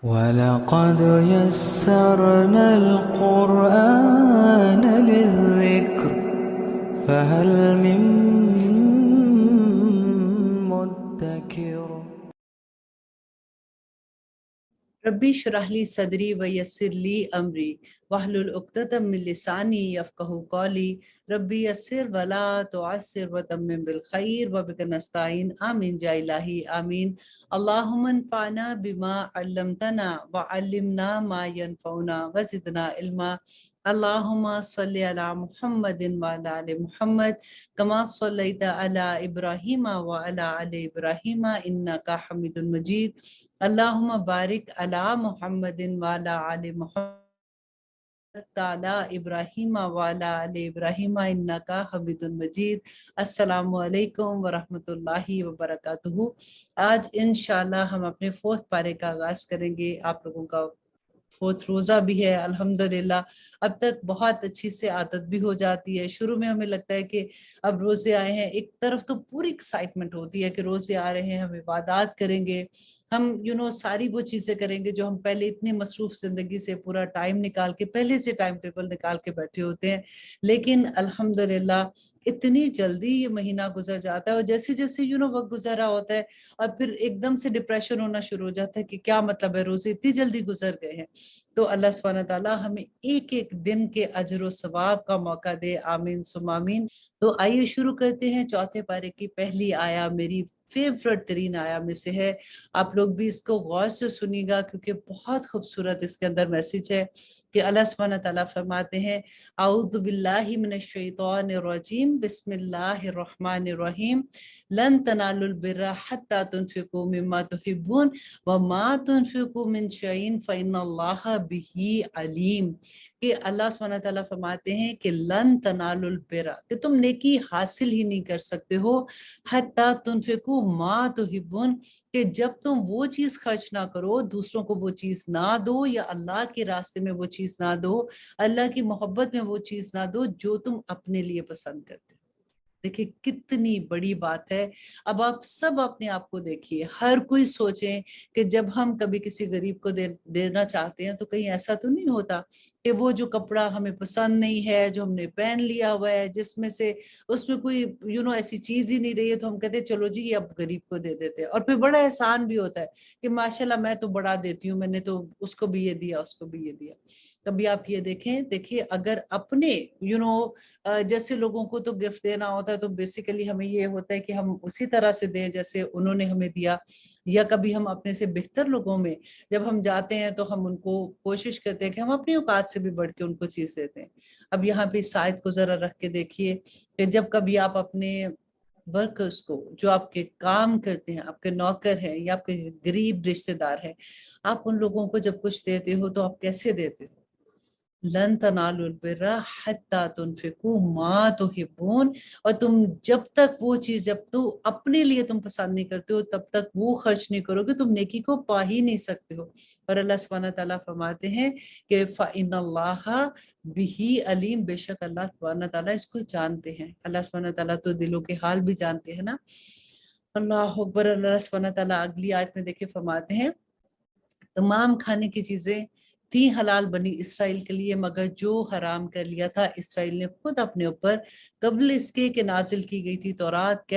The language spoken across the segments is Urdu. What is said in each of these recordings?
وَلَقَدْ يَسَّرْنَا الْقُرْآنَ لِلذِّكْرِ فَهَلْ مِن مُّدَّكِرٍ۔ ربی اشرح لی صدری ویسر لی امری واحلل عقدۃ من لسانی یفقہوا قولی ربی یسر ولا تعسر وتمم بالخیر وبک نستعین آمین یا الہی آمین۔ اللہم انفعنا بما علمتنا وعلمنا ما ینفعنا وزدنا علما۔ اللہم صلی علی محمد وعلی آل محمد کما صلیت علی ابراہیم وعلی آل ابراہیم انک حمید مجید۔ اللہم بارک علی محمد وعلی آل محمد تعالی ابراہیم وعلی آل ابراہیم انکا حمید مجید۔ السلام علیکم ورحمۃ اللہ وبرکاتہ۔ آج انشاءاللہ ہم اپنے فورتھ پارے کا آغاز کریں گے۔ آپ لوگوں کا فورتھ روزہ بھی ہے الحمدللہ۔ اب تک بہت اچھی سے عادت بھی ہو جاتی ہے۔ شروع میں ہمیں لگتا ہے کہ اب روزے آئے ہیں، ایک طرف تو پوری ایکسائٹمنٹ ہوتی ہے کہ روزے آ رہے ہیں، ہم عبادات کریں گے، ہم ساری وہ چیزیں کریں گے جو ہم پہلے اتنی مصروف زندگی سے پورا ٹائم نکال کے پہلے سے ٹائم ٹیبل نکال کے بیٹھے ہوتے ہیں۔ لیکن الحمدللہ اتنی جلدی یہ مہینہ گزر جاتا ہے، اور جیسے جیسے وقت گزر رہا ہوتا ہے اور پھر ایک دم سے ڈپریشن ہونا شروع ہو جاتا ہے کہ کیا مطلب ہے، روزے اتنی جلدی گزر گئے ہیں۔ تو اللہ سبحانہ تعالیٰ ہمیں ایک ایک دن کے اجر و ثواب کا موقع دے، آمین ثم آمین۔ تو آئیے شروع کرتے ہیں۔ چوتھے پارے کی پہلی آیا میری فیورٹ ترین آیا میں سے ہے۔ آپ لوگ بھی اس کو غور سے سنیے گا کیونکہ بہت خوبصورت اس کے اندر میسج ہے کہ اللہ سبحانہ تعالیٰ فرماتے ہیں اعوذ باللہ من الشیطان الرجیم بسم اللہ الرحمن الرحیم لن تنالوا البر حتی تنفقوا مما تحبون وما تنفقوا من شیء فإن اللہ بہ علیم۔ کہ اللہ سبحانہ تعالیٰ فرماتے ہیں کہ لن تنالوا البر، کہ تم نیکی حاصل ہی نہیں کر سکتے ہو، حتی تنفقوا ما تحبون، کہ جب تم وہ چیز خرچ نہ کرو، دوسروں کو وہ چیز نہ دو، یا اللہ کے راستے میں وہ چیز نہ دو، اللہ کی محبت میں وہ چیز نہ دو جو تم اپنے لیے پسند کرتے ہو۔ دیکھیں کتنی بڑی بات ہے۔ اب آپ سب اپنے آپ کو دیکھیے، ہر کوئی سوچیں کہ جب ہم کبھی کسی غریب کو دینا چاہتے ہیں تو کہیں ایسا تو نہیں ہوتا کہ وہ جو کپڑا ہمیں پسند نہیں ہے، جو ہم نے پہن لیا ہوا ہے، جس میں سے اس میں کوئی ایسی چیز ہی نہیں رہی ہے، تو ہم کہتے ہیں چلو جی یہ اب غریب کو دے دیتے ہیں، اور پھر بڑا احسان بھی ہوتا ہے کہ ماشاءاللہ میں تو بڑا دیتی ہوں، میں نے تو اس کو بھی یہ دیا، اس کو بھی یہ دیا۔ کبھی آپ یہ دیکھیں اگر اپنے جیسے لوگوں کو تو گفٹ دینا ہوتا ہے تو بیسیکلی ہمیں یہ ہوتا ہے کہ ہم اسی طرح سے دیں جیسے انہوں نے ہمیں دیا، یا کبھی ہم اپنے سے بہتر لوگوں میں جب ہم جاتے ہیں تو ہم ان کو کوشش کرتے ہیں کہ ہم اپنی اوقات سے بھی بڑھ کے ان کو چیز دیتے ہیں۔ اب یہاں پہ اس آیت کو ذرا رکھ کے دیکھیے کہ جب کبھی آپ اپنے ورکرز کو، جو آپ کے کام کرتے ہیں، آپ کے نوکر ہیں یا آپ کے غریب رشتہ دار ہیں، آپ ان لوگوں کو جب کچھ دیتے ہو تو آپ کیسے دیتے ہو؟ لن تنالوا البر حتی تنفقوا ما تحبون، اور تم جب تک وہ چیز، جب تو اپنے لیے تم پسند نہیں کرتے ہو تب تک وہ خرچ نہیں کرو گے، تم نیکی کو پا ہی نہیں سکتے ہو۔ اور اللہ سبحانہ تعالیٰ فرماتے ہیں کہ فإن اللہ بہ علیم، بے شک اللہ سبحانہ تعالیٰ اس کو جانتے ہیں۔ اللہ سبحانہ تعالیٰ تو دلوں کے حال بھی جانتے ہیں نا۔ اللہ اکبر۔ اللہ سبحانہ تعالیٰ اگلی آیت میں دیکھے فرماتے ہیں تمام کھانے کی چیزیں تھی حلال بنی اسرائیل کے لیے، مگر جو حرام کر لیا تھا اسرائیل نے خود اپنے اوپر قبل اس کے کہ نازل کی گئی تھی تورات،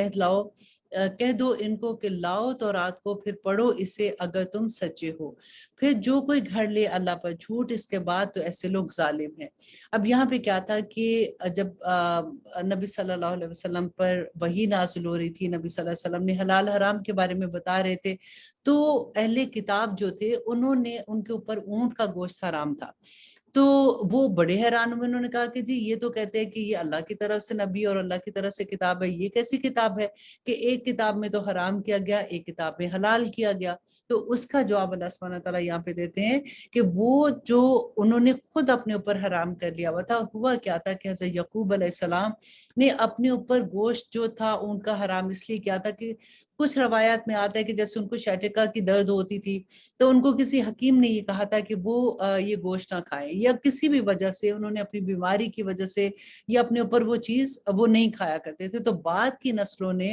کہہ دو ان کو کہ لاؤ تورات کو، پھر پڑھو اسے اگر تم سچے ہو، پھر جو کوئی گھڑ لے اللہ پر جھوٹ اس کے بعد تو ایسے لوگ ظالم ہیں۔ اب یہاں پہ کیا تھا کہ جب نبی صلی اللہ علیہ وسلم پر وحی نازل ہو رہی تھی، نبی صلی اللہ علیہ وسلم نے حلال حرام کے بارے میں بتا رہے تھے، تو اہل کتاب جو تھے ان کے اوپر اونٹ کا گوشت حرام تھا، تو وہ بڑے حیران ہوئے۔ انہوں نے کہا کہ جی یہ تو کہتے ہیں کہ یہ اللہ کی طرف سے نبی اور اللہ کی طرف سے کتاب ہے، یہ کیسی کتاب ہے کہ ایک کتاب میں تو حرام کیا گیا، ایک کتاب میں حلال کیا گیا؟ تو اس کا جواب اللہ سبحانہ تعالیٰ یہاں پہ دیتے ہیں کہ وہ جو انہوں نے خود اپنے اوپر حرام کر لیا ہوا تھا، ہوا کیا تھا کہ حضرت یعقوب علیہ السلام نے اپنے اوپر گوشت جو تھا ان کا حرام اس لیے کیا تھا کہ کچھ روایات میں آتا ہے کہ جیسے ان کو شیٹکا کی درد ہوتی تھی تو ان کو کسی حکیم نے یہ کہا تھا کہ وہ یہ گوشت نہ کھائیں، یا کسی بھی وجہ سے انہوں نے اپنی بیماری کی وجہ سے یا اپنے اوپر وہ چیز وہ نہیں کھایا کرتے تھے، تو بعد کی نسلوں نے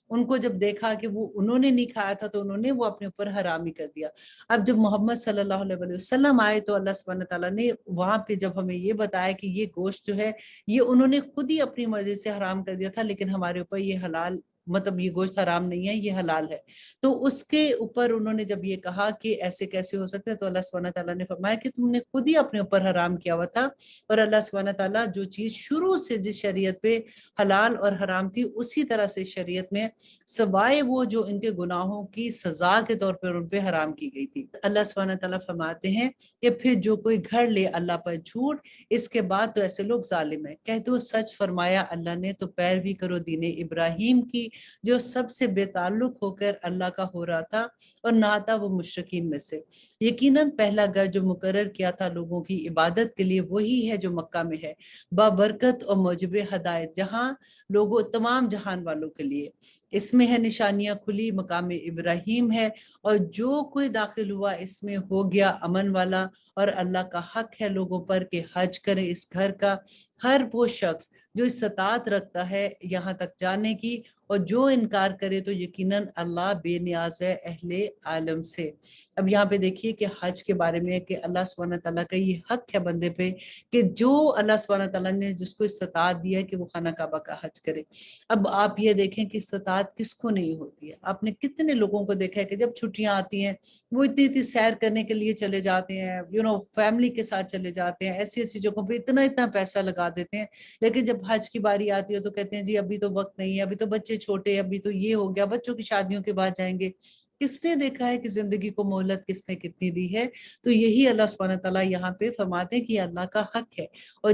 ان کو جب دیکھا کہ وہ انہوں نے نہیں کھایا تھا تو انہوں نے وہ اپنے اوپر حرام ہی کر دیا۔ اب جب محمد صلی اللہ علیہ وسلم آئے تو اللہ سبحانہ تعالیٰ نے وہاں پہ جب ہمیں یہ بتایا کہ یہ گوشت جو ہے یہ انہوں نے خود ہی اپنی مرضی سے حرام کر دیا تھا، لیکن ہمارے اوپر یہ حلال، مطلب یہ گوشت حرام نہیں ہے، یہ حلال ہے، تو اس کے اوپر انہوں نے جب یہ کہا کہ ایسے کیسے ہو سکتا ہے تو اللہ سبحانہ تعالیٰ نے فرمایا کہ تم نے خود ہی اپنے اوپر حرام کیا ہوا تھا، اور اللہ سبحانہ تعالیٰ جو چیز شروع سے جس شریعت پہ حلال اور حرام تھی اسی طرح سے شریعت میں سوائے وہ جو ان کے گناہوں کی سزا کے طور پر ان پہ حرام کی گئی تھی۔ اللہ سبحانہ تعالیٰ فرماتے ہیں کہ پھر جو کوئی گھڑ لے اللہ پر جھوٹ اس کے بعد تو ایسے لوگ ظالم ہیں، کہہ دو سچ فرمایا اللہ نے تو پیروی کرو دین ابراہیم کی جو سب سے بے تعلق ہو کر اللہ کا ہو رہا تھا اور نہ تھا وہ مشرکین میں سے۔ یقیناً پہلا گھر جو مقرر کیا تھا لوگوں کی عبادت کے لیے وہی ہے جو مکہ میں ہے، بابرکت اور موجب ہدایت، جہاں لوگوں تمام جہان والوں کے لیے، اس میں ہے نشانیاں کھلی، مقام ابراہیم ہے، اور جو کوئی داخل ہوا اس میں ہو گیا امن والا، اور اللہ کا حق ہے لوگوں پر کہ حج کرے اس گھر کا ہر وہ شخص جو استطاعت رکھتا ہے یہاں تک جانے کی، اور جو انکار کرے تو یقیناً اللہ بے نیاز ہے اہل عالم سے۔ اب یہاں پہ دیکھیے کہ حج کے بارے میں کہ اللہ سبحانہ تعالیٰ کا یہ حق ہے بندے پہ کہ جو اللہ سبحانہ تعالیٰ نے جس کو استطاعت دیا ہے کہ وہ خانہ کعبہ کا حج کرے۔ اب آپ یہ دیکھیں کہ استطاعت کس کو نہیں ہوتی ہے، آپ نے کتنے لوگوں کو دیکھا ہے کہ جب چھٹیاں آتی ہیں وہ اتنی سیر کرنے کے لیے چلے جاتے ہیں، فیملی کے ساتھ چلے جاتے ہیں، ایسی ایسی جگہوں پہ اتنا پیسہ لگا دیتے ہیں، لیکن جب حج کی باری آتی ہے تو کہتے ہیں جی ابھی تو وقت نہیں ہے، ابھی تو بچے چھوٹے، ابھی تو یہ ہو گیا، بچوں کی شادیوں کے بعد جائیں گے۔ کس نے دیکھا ہے کہ زندگی کو مہلت کس نے کتنی دی ہے؟ تو یہی اللہ سبحانہ تعالیٰ یہاں پہ فرماتے ہیں کہ یہ اللہ کا حق ہے، اور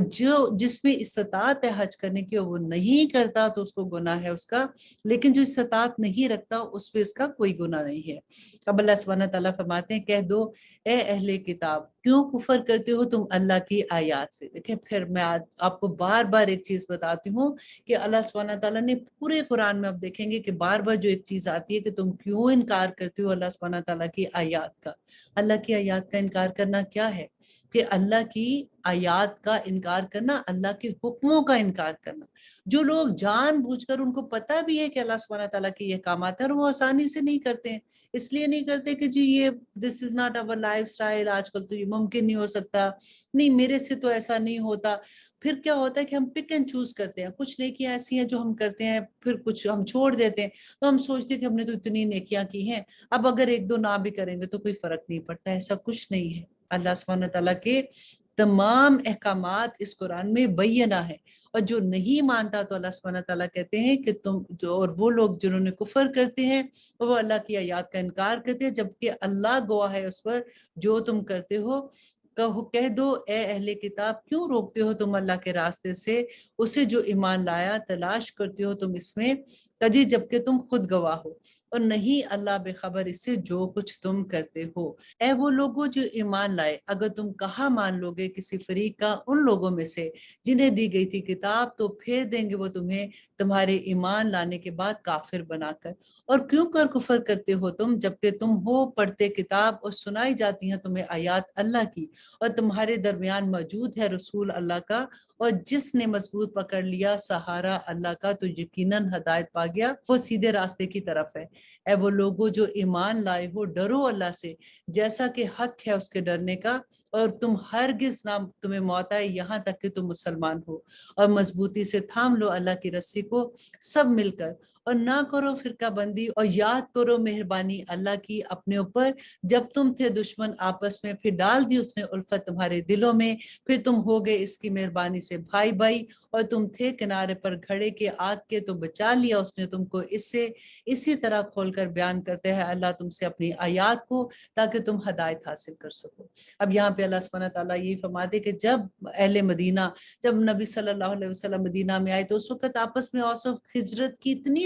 جس میں استطاعت ہے حج کرنے کی وہ نہیں کرتا تو اس کو گناہ ہے اس کا، لیکن جو استطاعت نہیں رکھتا اس پہ اس کا کوئی گناہ نہیں ہے۔ اب اللہ سبحانہ تعالیٰ فرماتے ہیں کہہ دو اے اہل کتاب کیوں کفر کرتے ہو تم اللہ کی آیات سے۔ دیکھیں پھر میں آپ کو بار بار ایک چیز بتاتی ہوں کہ اللہ سبحانہ تعالیٰ نے پورے قرآن میں آپ دیکھیں گے کہ بار بار جو ایک چیز آتی ہے کہ تم کیوں انکار کرتے ہو اللہ سبحانہ تعالیٰ کی آیات کا۔ اللہ کی آیات کا انکار کرنا کیا ہے؟ کہ اللہ کی آیات کا انکار کرنا، اللہ کے حکموں کا انکار کرنا۔ جو لوگ جان بوجھ کر ان کو پتہ بھی ہے کہ اللہ سبحانہ تعالیٰ کے یہ احکامات ہیں اور وہ آسانی سے نہیں کرتے ہیں، اس لیے نہیں کرتے کہ جی یہ this is not our lifestyle, آج کل تو یہ ممکن نہیں ہو سکتا، نہیں میرے سے تو ایسا نہیں ہوتا۔ پھر کیا ہوتا ہے کہ ہم پک اینڈ چوز کرتے ہیں، کچھ نیکیاں ایسی ہیں جو ہم کرتے ہیں پھر کچھ ہم چھوڑ دیتے ہیں، تو ہم سوچتے ہیں کہ ہم نے تو اتنی نیکیاں کی ہیں اب اگر ایک دو نہ بھی کریں گے تو کوئی فرق نہیں پڑتا، ایسا کچھ نہیں ہے۔ اللہ سبحانہ تعالیٰ کے تمام احکامات اس قرآن میں بینہ ہے، اور جو نہیں مانتا تو اللہ سبحانہ تعالیٰ کہتے ہیں کہ تم اور وہ لوگ جنہوں نے کفر کرتے ہیں وہ اللہ کی آیات کا انکار کرتے ہیں، جبکہ اللہ گواہ ہے اس پر جو تم کرتے ہو۔ کہہ دو اے اہل کتاب کیوں روکتے ہو تم اللہ کے راستے سے اسے جو ایمان لایا، تلاش کرتے ہو تم اس میں کجی جبکہ تم خود گواہ ہو، اور نہیں اللہ بے خبر اس سے جو کچھ تم کرتے ہو۔ اے وہ لوگوں جو ایمان لائے اگر تم کہا مان لو گے کسی فریق کا ان لوگوں میں سے جنہیں دی گئی تھی کتاب تو پھیر دیں گے وہ تمہیں تمہارے ایمان لانے کے بعد کافر بنا کر، اور کیوں کر کفر کرتے ہو تم جبکہ تم ہو پڑھتے کتاب اور سنائی جاتی ہیں تمہیں آیات اللہ کی، اور تمہارے درمیان موجود ہے رسول اللہ کا، اور جس نے مضبوط پکڑ لیا سہارا اللہ کا تو یقیناً ہدایت پا گیا، وہ سیدھے راستے کی طرف ہے۔ اے وہ لوگوں جو ایمان لائے ہو ڈرو اللہ سے جیسا کہ حق ہے اس کے ڈرنے کا، اور تم ہرگز نہ تمہیں موت آئے یہاں تک کہ تم مسلمان ہو، اور مضبوطی سے تھام لو اللہ کی رسی کو سب مل کر، اور نہ کرو فرقہ بندی، اور یاد کرو مہربانی اللہ کی اپنے اوپر جب تم تھے دشمن آپس میں، پھر ڈال دی اس نے الفت تمہارے دلوں میں، پھر تم ہو گئے اس کی مہربانی سے بھائی بھائی، اور تم تھے کنارے پر گھڑے کے آگ کے تو بچا لیا اس نے تم کو اس سے۔ اسی طرح کھول کر بیان کرتے ہیں اللہ تم سے اپنی آیات کو تاکہ تم ہدایت حاصل کر سکو۔ اب یہاں پہ اللہ سبحانہ تعالیٰ یہی فرماتے کہ جب اہل مدینہ، جب نبی صلی اللہ علیہ وسلم مدینہ میں آئے تو اس وقت آپس میں اوس و خجرت کی اتنی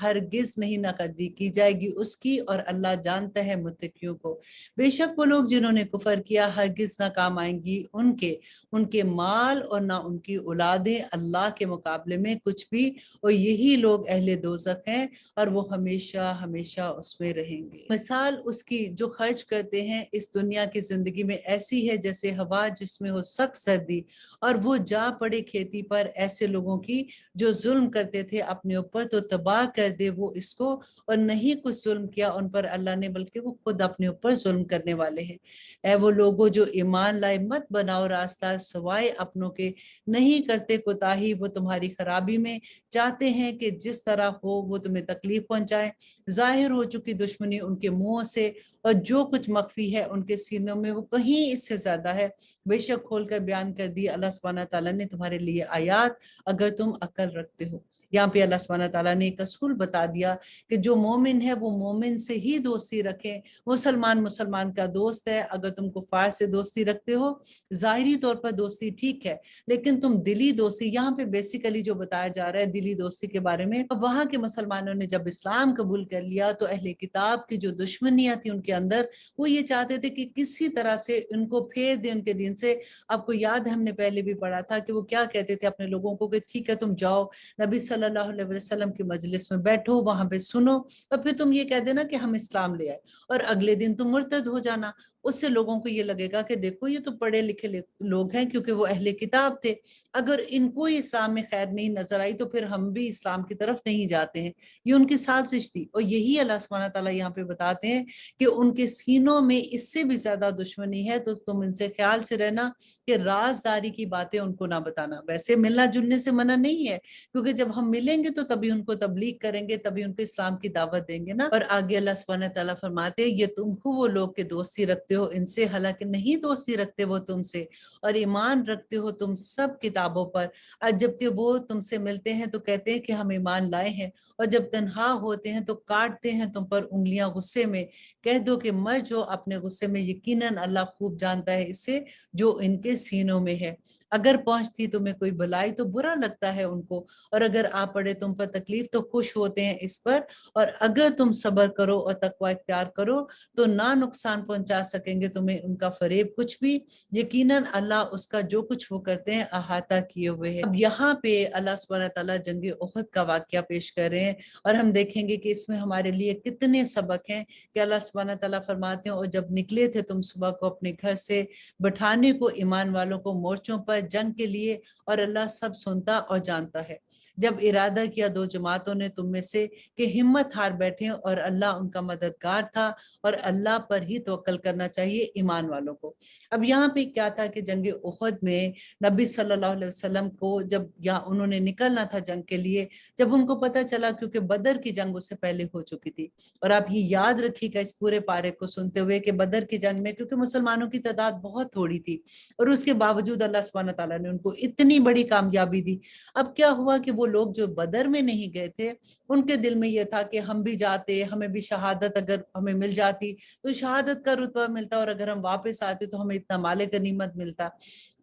ہرگز نہیں ناقدری کی جائے گی اس کی، اور اللہ جانتا ہے متقیوں کو۔ بے شک وہ لوگ جنہوں نے کفر کیا ہرگز نہ کام آئیں گی ان کے مال اور نہ ان کی اولادیں اللہ کے مقابلے میں کچھ بھی، اور یہی لوگ اہل دوزخ ہیں اور وہ ہمیشہ ہمیشہ اس میں رہیں گے۔ مثال اس کی جو خرچ کرتے ہیں اس دنیا کی زندگی میں ایسی ہے جیسے ہوا جس میں ہو سخت سردی، اور وہ جا پڑے کھیتی پر ایسے لوگوں کی جو ظلم کرتے تھے اپنے اوپر، تو تباہ کر دے وہ اس کو، اور نہیں کچھ ظلم کیا ان پر اللہ نے بلکہ وہ خود اپنے اوپر ظلم کرنے والے ہیں۔ اے وہ لوگوں جو ایمان لائے، مت بناؤ راستہ سوائے اپنوں کے، نہیں کرتے کوتاہی وہ تمہاری خرابی میں، چاہتے ہیں کہ جس طرح ہو وہ تمہیں تکلیف پہنچائیں۔ ظاہر ہو چکی دشمنی ان کے منہوں سے، اور جو کچھ مخفی ہے ان کے سینوں میں وہ کہیں اس سے زیادہ ہے۔ بے شک کھول کر بیان کر دی اللہ سبحانہ تعالیٰ نے تمہارے لیے آیات اگر تم عقل رکھتے ہو۔ یہاں پہ اللہ سبحانہ تعالیٰ نے ایک اصول بتا دیا کہ جو مومن ہے وہ مومن سے ہی دوستی رکھیں، مسلمان کا دوست ہے۔ اگر تم کفار سے دوستی رکھتے ہو، ظاہری طور پر دوستی ٹھیک ہے، لیکن تم دلی دوستی، یہاں پہ بیسیکلی جو بتایا جا رہا ہے دلی دوستی کے بارے میں، وہاں کے مسلمانوں نے جب اسلام قبول کر لیا تو اہل کتاب کی جو دشمنیاں تھی ان کے اندر، وہ یہ چاہتے تھے کہ کسی طرح سے ان کو پھیر دیں ان کے دین سے۔ آپ کو یاد ہے ہم نے پہلے بھی پڑھا تھا کہ وہ کیا کہتے تھے اپنے لوگوں کو کہ ٹھیک ہے تم جاؤ نبی صلی اللہ علیہ وسلم کی مجلس میں بیٹھو، وہاں پہ سنو، اور پھر تم یہ کہہ دینا کہ ہم اسلام لے آئے، اور اگلے دن تم مرتد ہو جانا۔ اس سے لوگوں کو یہ لگے گا کہ دیکھو یہ تو پڑھے لکھے لوگ ہیں، کیونکہ وہ اہل کتاب تھے، اگر ان کو اسلام میں خیر نہیں نظر آئی تو پھر ہم بھی اسلام کی طرف نہیں جاتے ہیں۔ یہ ان کی سازش تھی، اور یہی اللہ سبحانہ تعالیٰ یہاں پہ بتاتے ہیں کہ ان کے سینوں میں اس سے بھی زیادہ دشمنی ہے، تو تم ان سے خیال سے رہنا کہ رازداری کی باتیں ان کو نہ بتانا۔ ویسے ملنا جلنے سے منع نہیں ہے، کیونکہ جب ہم ملیں گے تو تبھی ان کو تبلیغ کریں گے، تبھی ان کو اسلام کی دعوت دیں گے نا۔ اور آگے اللہ سبحانہ تعالیٰ فرماتے ہیں یہ تم کو وہ لوگ کے دوستی رکھتے ہو ان سے، حالانکہ نہیں دوستی رکھتے وہ تم سے، اور ایمان رکھتے ہو تم سب کتابوں پر، جبکہ وہ تم سے ملتے ہیں تو کہتے ہیں کہ ہم ایمان لائے ہیں، اور جب تنہا ہوتے ہیں تو کاٹتے ہیں تم پر انگلیاں غصے میں۔ کہہ دو کہ مر جو اپنے غصے میں، یقیناً اللہ خوب جانتا ہے اس سے جو ان کے سینوں میں ہے۔ اگر پہنچتی تمہیں کوئی بھلائی تو برا لگتا ہے ان کو، اور اگر آ پڑے تم پر تکلیف تو خوش ہوتے ہیں اس پر، اور اگر تم صبر کرو اور تقوی اختیار کرو تو نہ نقصان پہنچا سکیں گے تمہیں ان کا فریب کچھ بھی، یقیناً اللہ اس کا جو کچھ وہ کرتے ہیں احاطہ کیے ہوئے ہے۔ اب یہاں پہ اللہ سبحانہ تعالیٰ جنگ احد کا واقعہ پیش کر رہے ہیں، اور ہم دیکھیں گے کہ اس میں ہمارے لیے کتنے سبق ہیں کہ اللہ سبحانہ تعالیٰ فرماتے ہیں اور جب نکلے تھے تم صبح کو اپنے گھر سے بٹھانے کو ایمان والوں کو مورچوں پر جنگ کے لیے، اور اللہ سب سنتا اور جانتا ہے۔ جب ارادہ کیا دو جماعتوں نے تم میں سے کہ ہمت ہار بیٹھے، اور اللہ ان کا مددگار تھا، اور اللہ پر ہی توکل کرنا چاہیے ایمان والوں کو۔ اب یہاں پہ کیا تھا کہ جنگ احد میں نبی صلی اللہ علیہ وسلم کو جب انہوں نے نکلنا تھا جنگ کے لیے، جب ان کو پتہ چلا، کیونکہ بدر کی جنگ اس سے پہلے ہو چکی تھی، اور آپ یہ یاد رکھیے گا اس پورے پارے کو سنتے ہوئے کہ بدر کی جنگ میں کیونکہ مسلمانوں کی تعداد بہت تھوڑی تھی، اور اس کے باوجود اللہ سبحانہ تعالیٰ نے ان کو اتنی بڑی کامیابی دی۔ اب کیا ہوا کہ وہ لوگ جو بدر میں نہیں گئے تھے ان کے دل میں یہ تھا کہ ہم بھی جاتے، ہمیں بھی شہادت اگر ہمیں مل جاتی تو شہادت کا رتبہ ملتا، اور اگر ہم واپس آتے تو ہمیں اتنا مال غنیمت ملتا۔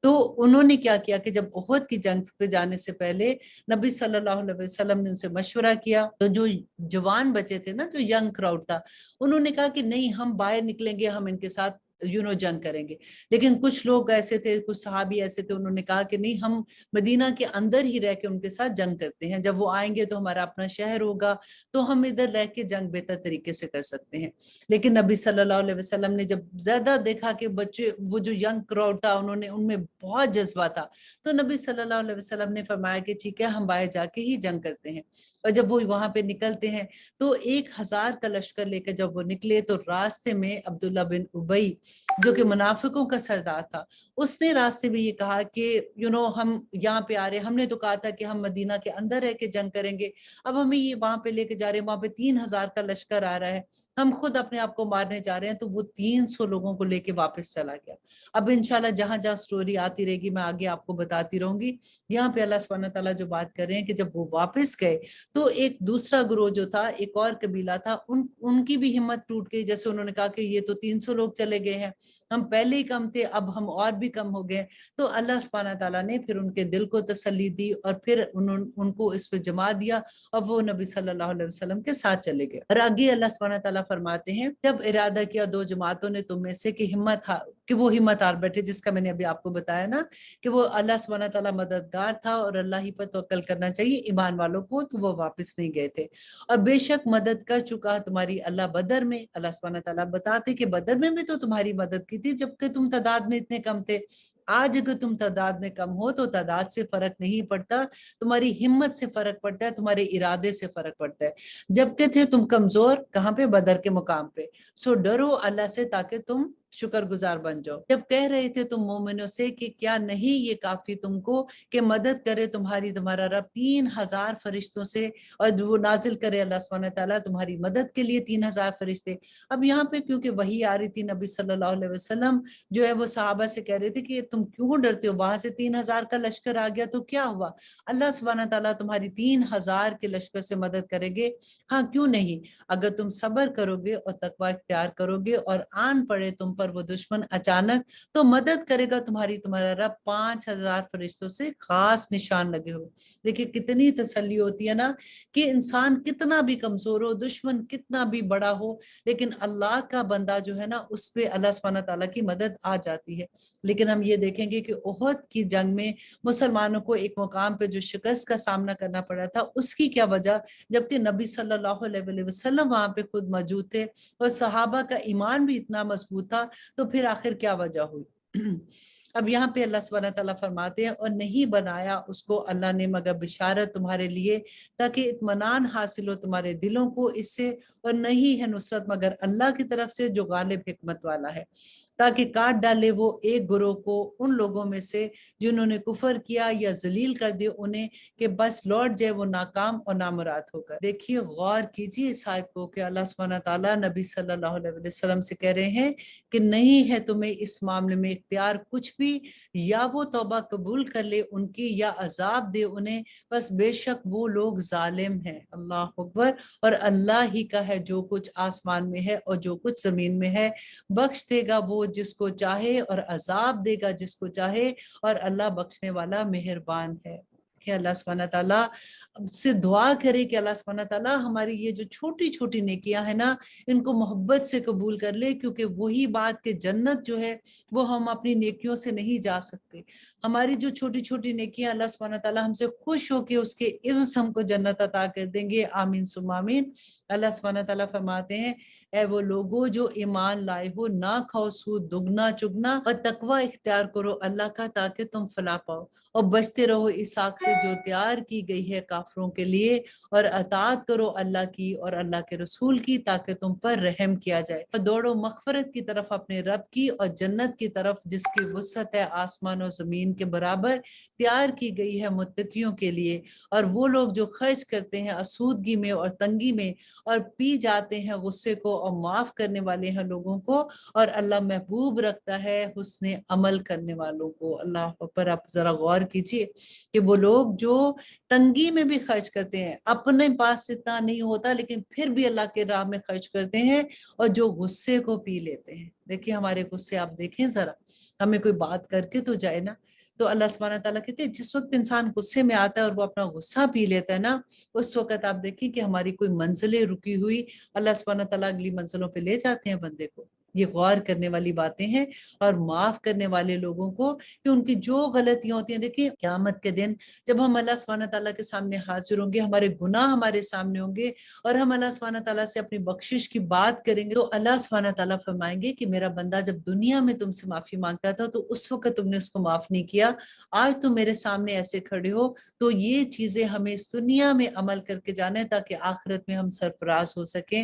تو انہوں نے کیا کیا کہ جب احد کی جنگ پہ جانے سے پہلے نبی صلی اللہ علیہ وسلم نے ان سے مشورہ کیا، تو جو جوان بچے تھے نا، جو ینگ کراؤڈ تھا، انہوں نے کہا کہ نہیں ہم باہر نکلیں گے، ہم ان کے ساتھ جنگ کریں گے۔ لیکن کچھ لوگ ایسے تھے، کچھ صحابی ایسے تھے، انہوں نے کہا کہ نہیں ہم مدینہ کے اندر ہی رہ کے ان کے ساتھ جنگ کرتے ہیں، جب وہ آئیں گے تو ہمارا اپنا شہر ہوگا تو ہم ادھر رہ کے جنگ بہتر طریقے سے کر سکتے ہیں۔ لیکن نبی صلی اللہ علیہ وسلم نے جب زیادہ دیکھا کہ بچے، وہ جو ینگ کراؤڈ تھا، ان میں بہت جذبہ تھا، تو نبی صلی اللہ علیہ وسلم نے فرمایا کہ ٹھیک ہے ہم باہر جا کے ہی جنگ کرتے ہیں۔ اور جب وہ وہاں پہ نکلتے ہیں تو 1000 کا لشکر لے کے جب وہ نکلے تو راستے میں عبداللہ بن ابی جو کہ منافقوں کا سردار تھا، اس نے راستے میں یہ کہا کہ ہم یہاں پہ آ رہے، ہم نے تو کہا تھا کہ ہم مدینہ کے اندر رہ کے جنگ کریں گے، اب ہمیں یہ وہاں پہ لے کے جا رہے ہیں، وہاں پہ 3000 کا لشکر آ رہا ہے۔ ہم خود اپنے آپ کو مارنے جا رہے ہیں، تو وہ 300 لوگوں کو لے کے واپس چلا گیا۔ اب انشاءاللہ جہاں جہاں سٹوری آتی رہے گی میں آگے آپ کو بتاتی رہوں گی۔ یہاں پہ اللہ سبحانہ تعالیٰ جو بات کر رہے ہیں کہ جب وہ واپس گئے تو ایک دوسرا گروہ جو تھا، ایک اور قبیلہ تھا، ان کی بھی ہمت ٹوٹ گئی۔ جیسے انہوں نے کہا کہ یہ تو 300 لوگ چلے گئے ہیں، ہم پہلے ہی کم تھے، اب ہم اور بھی کم ہو گئے۔ تو اللہ سبحانہ تعالیٰ نے پھر ان کے دل کو تسلی دی اور پھر ان کو اس پہ جما دیا اور وہ نبی صلی اللہ علیہ وسلم کے ساتھ چلے گئے۔ اور آگے اللہ سبحانہ تعالیٰ فرماتے ہیں جب ارادہ کیا دو جماعتوں نے تم میں سے کہ وہ ہمت ہار بیٹھے، جس کا میں نے ابھی آپ کو بتایا نا کہ وہ اللہ سبحانہ تعالیٰ مددگار تھا اور اللہ ہی پر توکل کرنا چاہیے ایمان والوں کو، تو وہ واپس نہیں گئے تھے۔ اور بے شک مدد کر چکا تمہاری اللہ بدر میں۔ اللہ سبحانہ تعالیٰ بتاتے کہ بدر میں بھی تو تمہاری مدد کی تھی جبکہ تم تعداد میں اتنے کم تھے۔ آج اگر تم تعداد میں کم ہو تو تعداد سے فرق نہیں پڑتا، تمہاری ہمت سے فرق پڑتا ہے، تمہارے ارادے سے فرق پڑتا ہے۔ جبکہ تھے تم کمزور، کہاں پہ؟ بدر کے مقام پہ۔ سو ڈرو اللہ سے تاکہ تم شکر گزار بن جاؤ۔ جب کہہ رہے تھے تم مومنوں سے کہ کیا نہیں یہ کافی تم کو کہ مدد کرے تمہارا رب 3000 فرشتوں سے، اور وہ نازل کرے اللہ سبحانہ تعالیٰ تمہاری مدد کے لیے 3000 فرشتے۔ اب یہاں پہ کیونکہ وحی آ رہی تھی، نبی صلی اللہ علیہ وسلم جو ہے وہ صحابہ سے کہہ رہے تھے کہ تم کیوں ڈرتے ہو، وہاں سے 3000 کا لشکر آ گیا تو کیا ہوا، اللہ سبحانہ تعالیٰ تمہاری 3000 کے لشکر سے مدد کرے گے۔ ہاں کیوں نہیں، اگر تم صبر کرو گے اور تقوی اختیار کرو گے اور آن پڑے تم پر وہ دشمن اچانک، تو مدد کرے گا تمہارا رب 5000 فرشتوں سے خاص نشان لگے ہو۔ دیکھیں کتنی تسلی ہوتی ہے نا کہ انسان کتنا بھی کمزور ہو، دشمن کتنا بھی بڑا ہو، لیکن اللہ کا بندہ جو ہے نا اس پہ اللہ سبحانہ تعالیٰ کی مدد آ جاتی ہے۔ لیکن ہم یہ دیکھیں گے کہ احد کی جنگ میں مسلمانوں کو ایک مقام پہ جو شکست کا سامنا کرنا پڑا تھا، اس کی کیا وجہ، جبکہ نبی صلی اللہ علیہ وسلم وہاں پہ خود موجود تھے اور صحابہ کا ایمان بھی اتنا مضبوط تھا، تو پھر آخر کیا وجہ ہوئی۔ اب یہاں پہ اللہ سبحانہ تعالیٰ فرماتے ہیں اور نہیں بنایا اس کو اللہ نے مگر بشارت تمہارے لیے تاکہ اطمینان حاصل ہو تمہارے دلوں کو اس سے، اور نہیں ہے نصرت مگر اللہ کی طرف سے جو غالب حکمت والا ہے، تاکہ کاٹ ڈالے وہ ایک گروہ کو ان لوگوں میں سے جنہوں نے کفر کیا یا ذلیل کر دے انہیں، کہ بس لوٹ جائے وہ ناکام اور نامراد ہو کر۔ دیکھیے غور کیجیے اس آیت کو کہ اللہ سبحانہ تعالیٰ نبی صلی اللہ علیہ وسلم سے کہہ رہے ہیں کہ نہیں ہے تمہیں اس معاملے میں اختیار کچھ بھی، یا وہ توبہ قبول کر لے ان کی یا عذاب دے انہیں، بس بے شک وہ لوگ ظالم ہیں۔ اللہ اکبر۔ اور اللہ ہی کا ہے جو کچھ آسمان میں ہے اور جو کچھ زمین میں ہے، بخش دے گا وہ جس کو چاہے اور عذاب دے گا جس کو چاہے، اور اللہ بخشنے والا مہربان ہے۔ کہ اللہ سبحانہ تعالیٰ سے دعا کرے کہ اللہ سبحانہ تعالیٰ ہماری یہ جو چھوٹی چھوٹی نیکیاں ہیں نا ان کو محبت سے قبول کر لے، کیونکہ وہی بات کہ جنت جو ہے وہ ہم اپنی نیکیوں سے نہیں جا سکتے۔ ہماری جو چھوٹی چھوٹی نیکیاں اللہ سبحانہ تعالیٰ ہم سے خوش ہو کے اس کے عوض ہم کو جنت عطا کر دیں گے، آمین ثم آمین۔ اللہ سبحانہ تعالیٰ فرماتے ہیں اے وہ لوگوں جو ایمان لائے ہو، نہ کھاؤ سود دگنا چگنا اور تقوی اختیار کرو اللہ کا تاکہ تم فلاح پاؤ، اور بچتے رہو اس آگ سے جو تیار کی گئی ہے کافروں کے لیے، اور اطاعت کرو اللہ کی اور اللہ کے رسول کی تاکہ تم پر رحم کیا جائے، اور دوڑو مغفرت کی طرف اپنے رب کی اور جنت کی طرف جس کی وسعت ہے آسمان اور زمین کے برابر، تیار کی گئی ہے متقیوں کے لیے۔ اور وہ لوگ جو خرچ کرتے ہیں آسودگی میں اور تنگی میں اور پی جاتے ہیں غصے کو، اور معاف کرنے والے ہیں لوگوں کو، اور اللہ محبوب رکھتا ہے حسن عمل کرنے والوں کو۔ اللہ پر آپ ذرا غور کیجئے کہ وہ لوگ جو تنگی میں بھی خرچ کرتے ہیں، اپنے پاس اتنا نہیں ہوتا لیکن پھر بھی اللہ کے راہ میں خرچ کرتے ہیں، اور جو غصے کو پی لیتے ہیں۔ دیکھیں ہمارے غصے آپ دیکھیں ذرا، ہمیں کوئی بات کر کے تو جائے نا، تو اللہ سبحانہ تعالیٰ کہتے ہیں جس وقت انسان غصے میں آتا ہے اور وہ اپنا غصہ پی لیتا ہے نا، اس وقت آپ دیکھیں کہ ہماری کوئی منزلیں رکی ہوئی اللہ سبحانہ تعالیٰ اگلی منزلوں پہ لے جاتے ہیں بندے کو۔ یہ غور کرنے والی باتیں ہیں، اور معاف کرنے والے لوگوں کو کہ ان کی جو غلطیاں ہوتی ہیں، دیکھیں قیامت کے دن جب ہم اللہ سبحانہ تعالیٰ کے سامنے حاضر ہوں گے، ہمارے گناہ ہمارے سامنے ہوں گے، اور ہم اللہ سبحانہ تعالیٰ سے اپنی بخشش کی بات کریں گے، تو اللہ سبحانہ تعالیٰ فرمائیں گے کہ میرا بندہ جب دنیا میں تم سے معافی مانگتا تھا تو اس وقت تم نے اس کو معاف نہیں کیا، آج تم میرے سامنے ایسے کھڑے ہو، تو یہ چیزیں ہمیں اس دنیا میں عمل کر کے جانا ہے تاکہ آخرت میں ہم سرفراز ہو سکیں،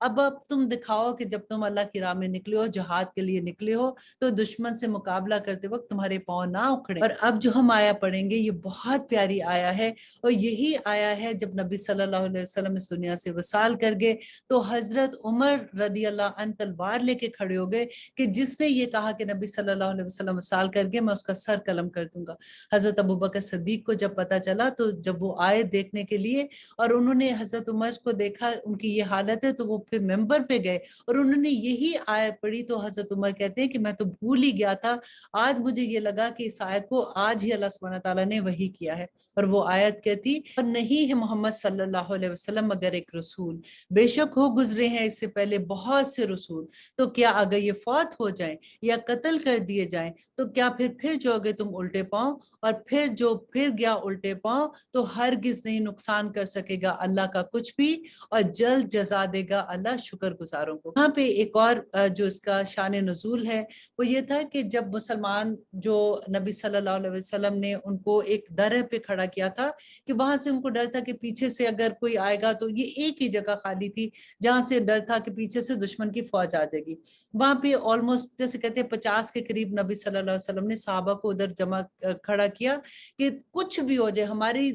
اب تم دکھاؤ کہ جب تم اللہ کی راہ میں نکلے ہو، جہاد کے لیے نکلے ہو، تو دشمن سے مقابلہ کرتے وقت تمہارے پاؤں نہ اکھڑے۔ اور اب جو ہم آیا پڑھیں گے یہ بہت پیاری آیا ہے، اور یہی آیا ہے جب نبی صلی اللہ علیہ وسلم اس دنیا سے وصال کر گئے تو حضرت عمر رضی اللہ عنہ تلوار لے کے کھڑے ہو گئے کہ جس نے یہ کہا کہ نبی صلی اللہ علیہ وسلم وصال کر گئے میں اس کا سر قلم کر دوں گا۔ حضرت ابوبکر صدیق کو جب پتہ چلا تو جب وہ آئے دیکھنے کے لیے اور انہوں نے حضرت عمر کو دیکھا ان کی یہ حالت ہے تو وہ پھر ممبر پہ گئے اور انہوں نے یہی آیت پڑھی تو حضرت عمر کہتے ہیں کہ میں تو بھول ہی گیا تھا، آج مجھے یہ لگا کہ اس آیت کو آج ہی اللہ سبحانہ تعالیٰ نے وحی کیا ہے۔ اور وہ آیت کہتی اور نہیں ہے محمد صلی اللہ علیہ وسلم مگر ایک رسول، بے شک ہو گزرے ہیں اس سے پہلے بہت سے رسول، تو کیا اگر یہ فوت ہو جائیں یا قتل کر دیے جائیں تو کیا پھر جو گے تم الٹے پاؤں، اور پھر جو پھر گیا الٹے پاؤں تو ہرگز نہیں نقصان کر سکے گا اللہ کا کچھ بھی، اور جلد جزا دے گا اللہ شکر گزاروں کو۔ یہاں پہ ایک اور جو اس کا شان نزول ہے وہ یہ تھا کہ جب مسلمان جو نبی صلی اللہ علیہ وسلم نے ان کو ایک درہ پہ کھڑا کیا تھا کہ وہاں سے ان کو ڈر تھا کہ پیچھے سے اگر کوئی آئے گا تو یہ ایک ہی جگہ خالی تھی جہاں سے ڈر تھا کہ پیچھے سے دشمن کی فوج آ جائے گی، وہاں پہ آلموسٹ جیسے کہتے ہیں 50 کے قریب نبی صلی اللہ علیہ وسلم نے صحابہ کو ادھر جمع کھڑا کیا کہ کچھ بھی ہو جائے، ہماری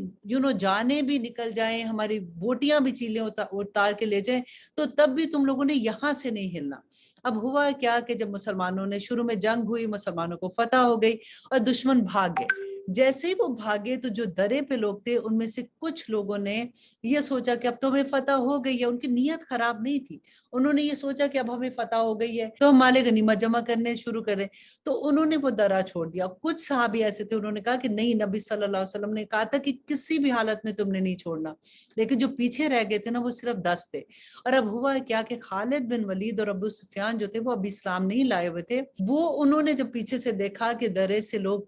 جانیں بھی نکل جائیں، ہماری بوٹیاں بھی چیلیں اتار کے لے جائیں تو تب بھی تم لوگوں نے یہاں سے نہیں ہلنا۔ اب ہوا کیا کہ جب مسلمانوں نے شروع میں جنگ ہوئی، مسلمانوں کو فتح ہو گئی اور دشمن بھاگ گئے، جیسے ہی وہ بھاگے تو جو درے پہ لوگ تھے ان میں سے کچھ لوگوں نے یہ سوچا کہ اب تو ہمیں فتح ہو گئی ہے، ان کی نیت خراب نہیں تھی، انہوں نے یہ سوچا کہ اب ہمیں فتح ہو گئی ہے تو ہم مال غنیمت جمع کرنے شروع کریں، تو انہوں نے وہ درہ چھوڑ دیا۔ کچھ صحابی ایسے تھے انہوں نے کہا کہ نہیں، نبی صلی اللہ علیہ وسلم نے کہا تھا کہ کسی بھی حالت میں تم نے نہیں چھوڑنا، لیکن جو پیچھے رہ گئے تھے نا وہ صرف 10 تھے۔ اور اب ہوا کیا کہ خالد بن ولید اور ابو سفیان جو تھے وہ ابھی اسلام نہیں لائے ہوئے تھے، وہ انہوں نے جب پیچھے سے دیکھا کہ درے سے لوگ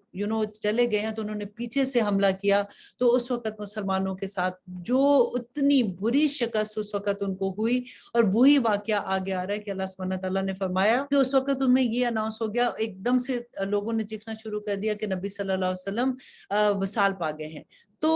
چلے گئے ہیں تو انہوں نے پیچھے سے حملہ کیا، تو اس وقت مسلمانوں کے ساتھ جو اتنی بری شکست اس وقت ان کو ہوئی، اور وہی واقعہ آگے آ رہا ہے کہ اللہ سبحانہ تعالیٰ نے فرمایا کہ اس وقت ان میں یہ اناؤنس ہو گیا، ایک دم سے لوگوں نے چیخنا شروع کر دیا کہ نبی صلی اللہ علیہ وسلم وصال پا گئے ہیں۔ تو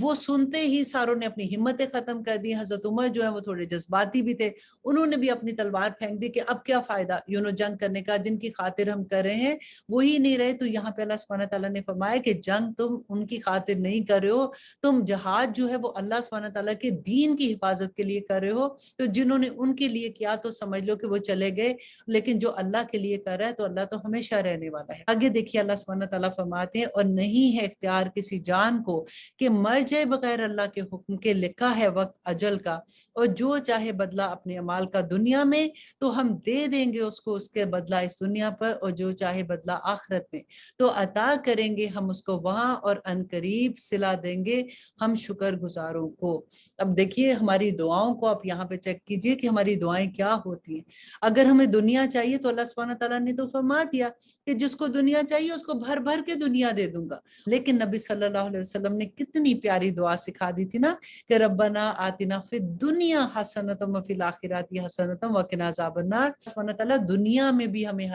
وہ سنتے ہی ساروں نے اپنی ہمتیں ختم کر دی۔ حضرت عمر جو ہے وہ تھوڑے جذباتی بھی تھے، انہوں نے بھی اپنی تلوار پھینک دی کہ اب کیا فائدہ جنگ کرنے کا، جن کی خاطر ہم کر رہے ہیں وہی نہیں رہے۔ تو یہاں پہ اللہ سبحانہ تعالیٰ نے فرمایا کہ جنگ تم ان کی خاطر نہیں کر رہے ہو، تم جہاد جو ہے وہ اللہ سبحانہ تعالیٰ کے دین کی حفاظت کے لیے کر رہے ہو، تو جنہوں نے ان کے لیے کیا تو سمجھ لو کہ وہ چلے گئے، لیکن جو اللہ کے لیے کر رہا ہے تو اللہ تو ہمیشہ رہنے والا ہے۔ آگے دیکھیے اللہ سبحانہ تعالیٰ فرماتے ہیں اور نہیں ہے اختیار کسی جان کو کہ مر جائے بغیر اللہ کے حکم کے، لکھا ہے وقت اجل کا، اور جو چاہے بدلہ اپنے اعمال کا دنیا میں تو ہم دے دیں گے اس کو اس کے بدلہ اس دنیا پر، اور جو چاہے بدلہ آخرت میں تو عطا کریں گے ہم اس کو وہاں، اور ان قریب صلہ دیں گے ہم شکر گزاروں کو۔ اب دیکھیے ہماری دعاؤں کو آپ یہاں پہ چیک کیجئے کہ ہماری دعائیں کیا ہوتی ہیں۔ اگر ہمیں دنیا چاہیے تو اللہ سبحانہ تعالیٰ نے تو فرما دیا کہ جس کو دنیا چاہیے اس کو بھر بھر کے دنیا دے دوں گا، لیکن نبی صلی اللہ علیہ وسلم نے کتنی پیاری دعا سکھا دی تھی نا کہ ربنا آتنا فی الدنیا حسنۃ وفی الآخرۃ حسنۃ وقنا عذاب النار۔ سبحانہ تعالیٰ دنیا میں بھی ہمیں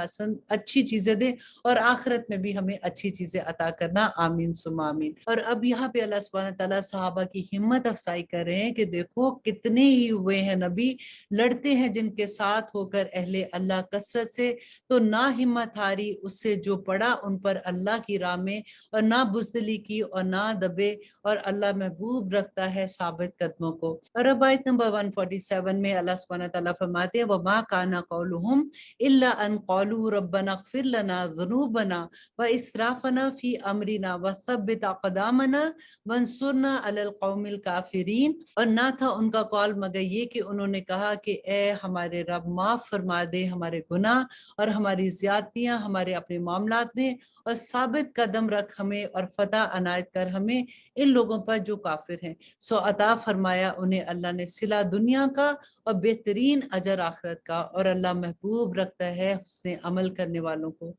اچھی چیزیں دے اور آخرت میں بھی ہمیں اچھی چیزیں عطا کرنا، آمین ثم آمین۔ اور اب یہاں پہ اللہ سبحانہ تعالیٰ صحابہ کی ہمت افزائی کر رہے ہیں کہ دیکھو کتنے ہی ہوئے ہیں نبی لڑتے ہیں جن کے ساتھ ہو کر اہل اللہ کثرت سے، تو نہ ہمت ہاری اس سے جو پڑا ان پر اللہ کی راہ میں، اور نہ بزدلی کی اور نہ دبے، اور اللہ محبوب رکھتا ہے ثابت قدموں کو۔ اور اب آیت نمبر 147 میں اللہ سبحانہ تعالیٰ فرماتے ہیں وَمَا كَانَ قَوْلُهُمْ إِلَّا أَن قَالُوا رَبَّنَا اغْفِرْ لَنَا ذُنُوبَنَا وَإِسْرَافَنَا فِي أَمْرِنَا وَثَبِّتْ أَقْدَامَنَا وَانصُرْنَا عَلَى الْقَوْمِ الْكَافِرِينَ۔ اور نہ تھا ان کا قول مگر یہ کہ انہوں نے کہا کہ اے ہمارے رب معاف فرما دے ہمارے گناہ اور ہماری زیادتیاں ہمارے اپنے معاملات میں، اور ثابت قدم رکھ ہمیں اور فتح عنایت کر ہمیں ان لوگوں پر جو کافر ہیں۔ سو عطا فرمایا انہیں اللہ نے صلہ دنیا کا اور بہترین اجر آخرت کا، اور اللہ محبوب رکھتا ہے حسن عمل کرنے والوں کو۔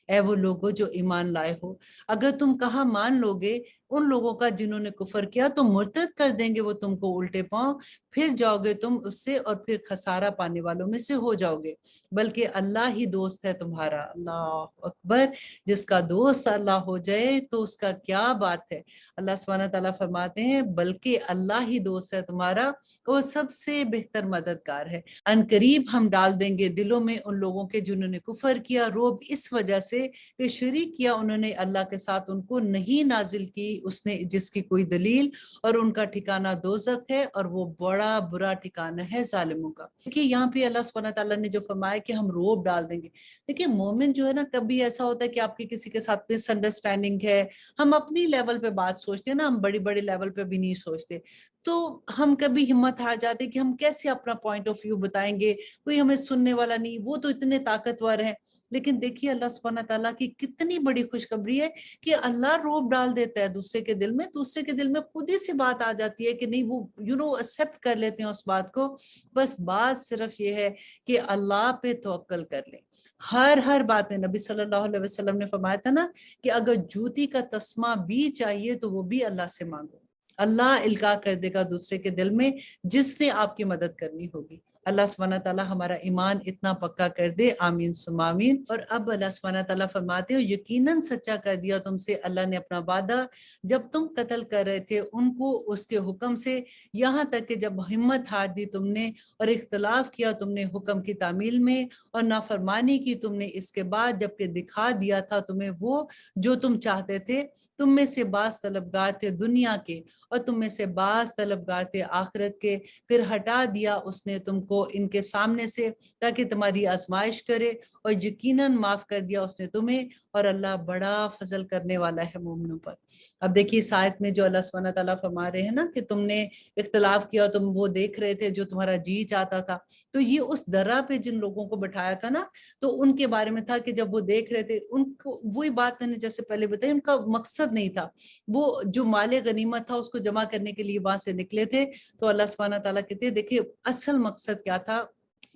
اے وہ لوگوں جو ایمان لائے ہو، اگر تم کہاں مان لوگے ان لوگوں کا جنہوں نے کفر کیا تو مرتد کر دیں گے وہ تم کو الٹے پاؤں، پھر جاؤ گے تم اس سے اور پھر خسارہ پانے والوں میں سے ہو جاؤ گے، بلکہ اللہ ہی دوست ہے تمہارا۔ اللہ اکبر، جس کا دوست اللہ ہو جائے تو اس کا کیا بات ہے۔ اللہ سبحانہ تعالیٰ فرماتے ہیں بلکہ اللہ ہی دوست ہے تمہارا، وہ سب سے بہتر مددگار ہے۔ ان قریب ہم ڈال دیں گے دلوں میں ان لوگوں کے جنہوں نے کفر کیا روب، اس وجہ سے کہ شریک کیا انہوں نے اللہ کے ساتھ، ان کو نہیں نازل کی اس نے جس کی کوئی دلیل، اور ان کا ٹھکانہ دوزخ ہے اور وہ بڑا برا ٹھکانہ ہے ظالموں کا۔ دیکھیے یہاں پہ اللہ سبحانہ تعالیٰ نے جو فرمایا کہ ہم روب ڈال دیں گے، دیکھیے مومن جو ہے نا، کبھی ایسا ہوتا ہے کہ آپ کی کسی کے ساتھ مس انڈرسٹینڈنگ ہے، ہم اپنی لیول پہ بات سوچتے ہیں نا، ہم بڑی بڑے لیول پہ بھی نہیں سوچتے، تو ہم کبھی ہمت ہار جاتے کہ ہم کیسے اپنا پوائنٹ آف ویو بتائیں گے، کوئی ہمیں سننے والا نہیں، وہ تو اتنے طاقتور ہیں۔ لیکن دیکھیے اللہ سبحانہ تعالیٰ کی کتنی بڑی خوشخبری ہے کہ اللہ روب ڈال دیتا ہے دوسرے کے دل میں، دوسرے کے دل میں خود ہی سے بات آ جاتی ہے کہ نہیں، وہ ایکسپٹ کر لیتے ہیں اس بات کو۔ بس بات صرف یہ ہے کہ اللہ پہ توکل کر لیں ہر بات میں۔ نبی صلی اللہ علیہ وسلم نے فرمایا تھا نا کہ اگر جوتی کا تسمہ بھی چاہیے تو وہ بھی اللہ سے مانگو، اللہ القاء کر دے گا دوسرے کے دل میں جس نے آپ کی مدد کرنی ہوگی۔ اللہ سبحانہ تعالیٰ ہمارا ایمان اتنا پکا کر دے، آمین ثم آمین۔ اور اب اللہ سبحانہ تعالیٰ فرماتے ہو یقیناً سچا کر دیا تم سے اللہ نے اپنا وعدہ، جب تم قتل کر رہے تھے ان کو اس کے حکم سے، یہاں تک کہ جب ہمت ہار دی تم نے اور اختلاف کیا تم نے حکم کی تعمیل میں، اور نافرمانی کی تم نے اس کے بعد جبکہ دکھا دیا تھا تمہیں وہ جو تم چاہتے تھے۔ تم میں سے بعض طلبگار تھے دنیا کے اور تم میں سے بعض طلبگار تھے آخرت کے، پھر ہٹا دیا اس نے تم کو ان کے سامنے سے تاکہ تمہاری آزمائش کرے، اور یقیناً معاف کر دیا اس نے تمہیں، اور اللہ بڑا فضل کرنے والا ہے مومنوں پر۔ اب دیکھیے اس آیت میں جو اللہ سبحانہ تعالیٰ فرما رہے ہیں نا کہ تم نے اختلاف کیا، تم وہ دیکھ رہے تھے جو تمہارا جی چاہتا تھا، تو یہ اس درہ پہ جن لوگوں کو بٹھایا تھا نا، تو ان کے بارے میں تھا کہ جب وہ دیکھ رہے تھے ان کو وہی بات میں نے جیسے پہلے بتائی، ان کا مقصد نہیں تھا، وہ جو مال غنیمت تھا اس کو جمع کرنے کے لیے وہاں سے نکلے تھے۔ تو اللہ سبحانہ تعالیٰ کہتے ہیں دیکھیے اصل مقصد کیا تھا،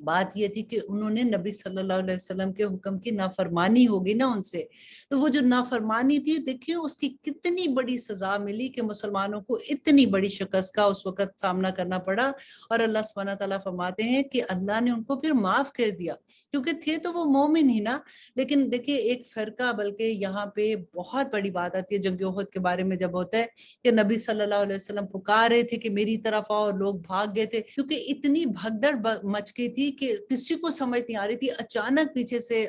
بات یہ تھی کہ انہوں نے نبی صلی اللہ علیہ وسلم کے حکم کی نافرمانی ہوگی نا ان سے، تو وہ جو نافرمانی تھی دیکھیے اس کی کتنی بڑی سزا ملی کہ مسلمانوں کو اتنی بڑی شکست کا اس وقت سامنا کرنا پڑا۔ اور اللہ سبحانہ تعالیٰ فرماتے ہیں کہ اللہ نے ان کو پھر معاف کر دیا، کیونکہ تھے تو وہ مومن ہی نا۔ لیکن دیکھیے ایک فرقہ، بلکہ یہاں پہ بہت بڑی بات آتی ہے جنگ احد کے بارے میں جب ہوتا ہے کہ نبی صلی اللہ علیہ وسلم پکار رہے تھے کہ میری طرف آؤ، لوگ بھاگ گئے تھے کیونکہ اتنی بھگدڑ مچ گئی تھی کہ کسی کو سمجھ نہیں آ رہی تھی۔ اچانک پیچھے سے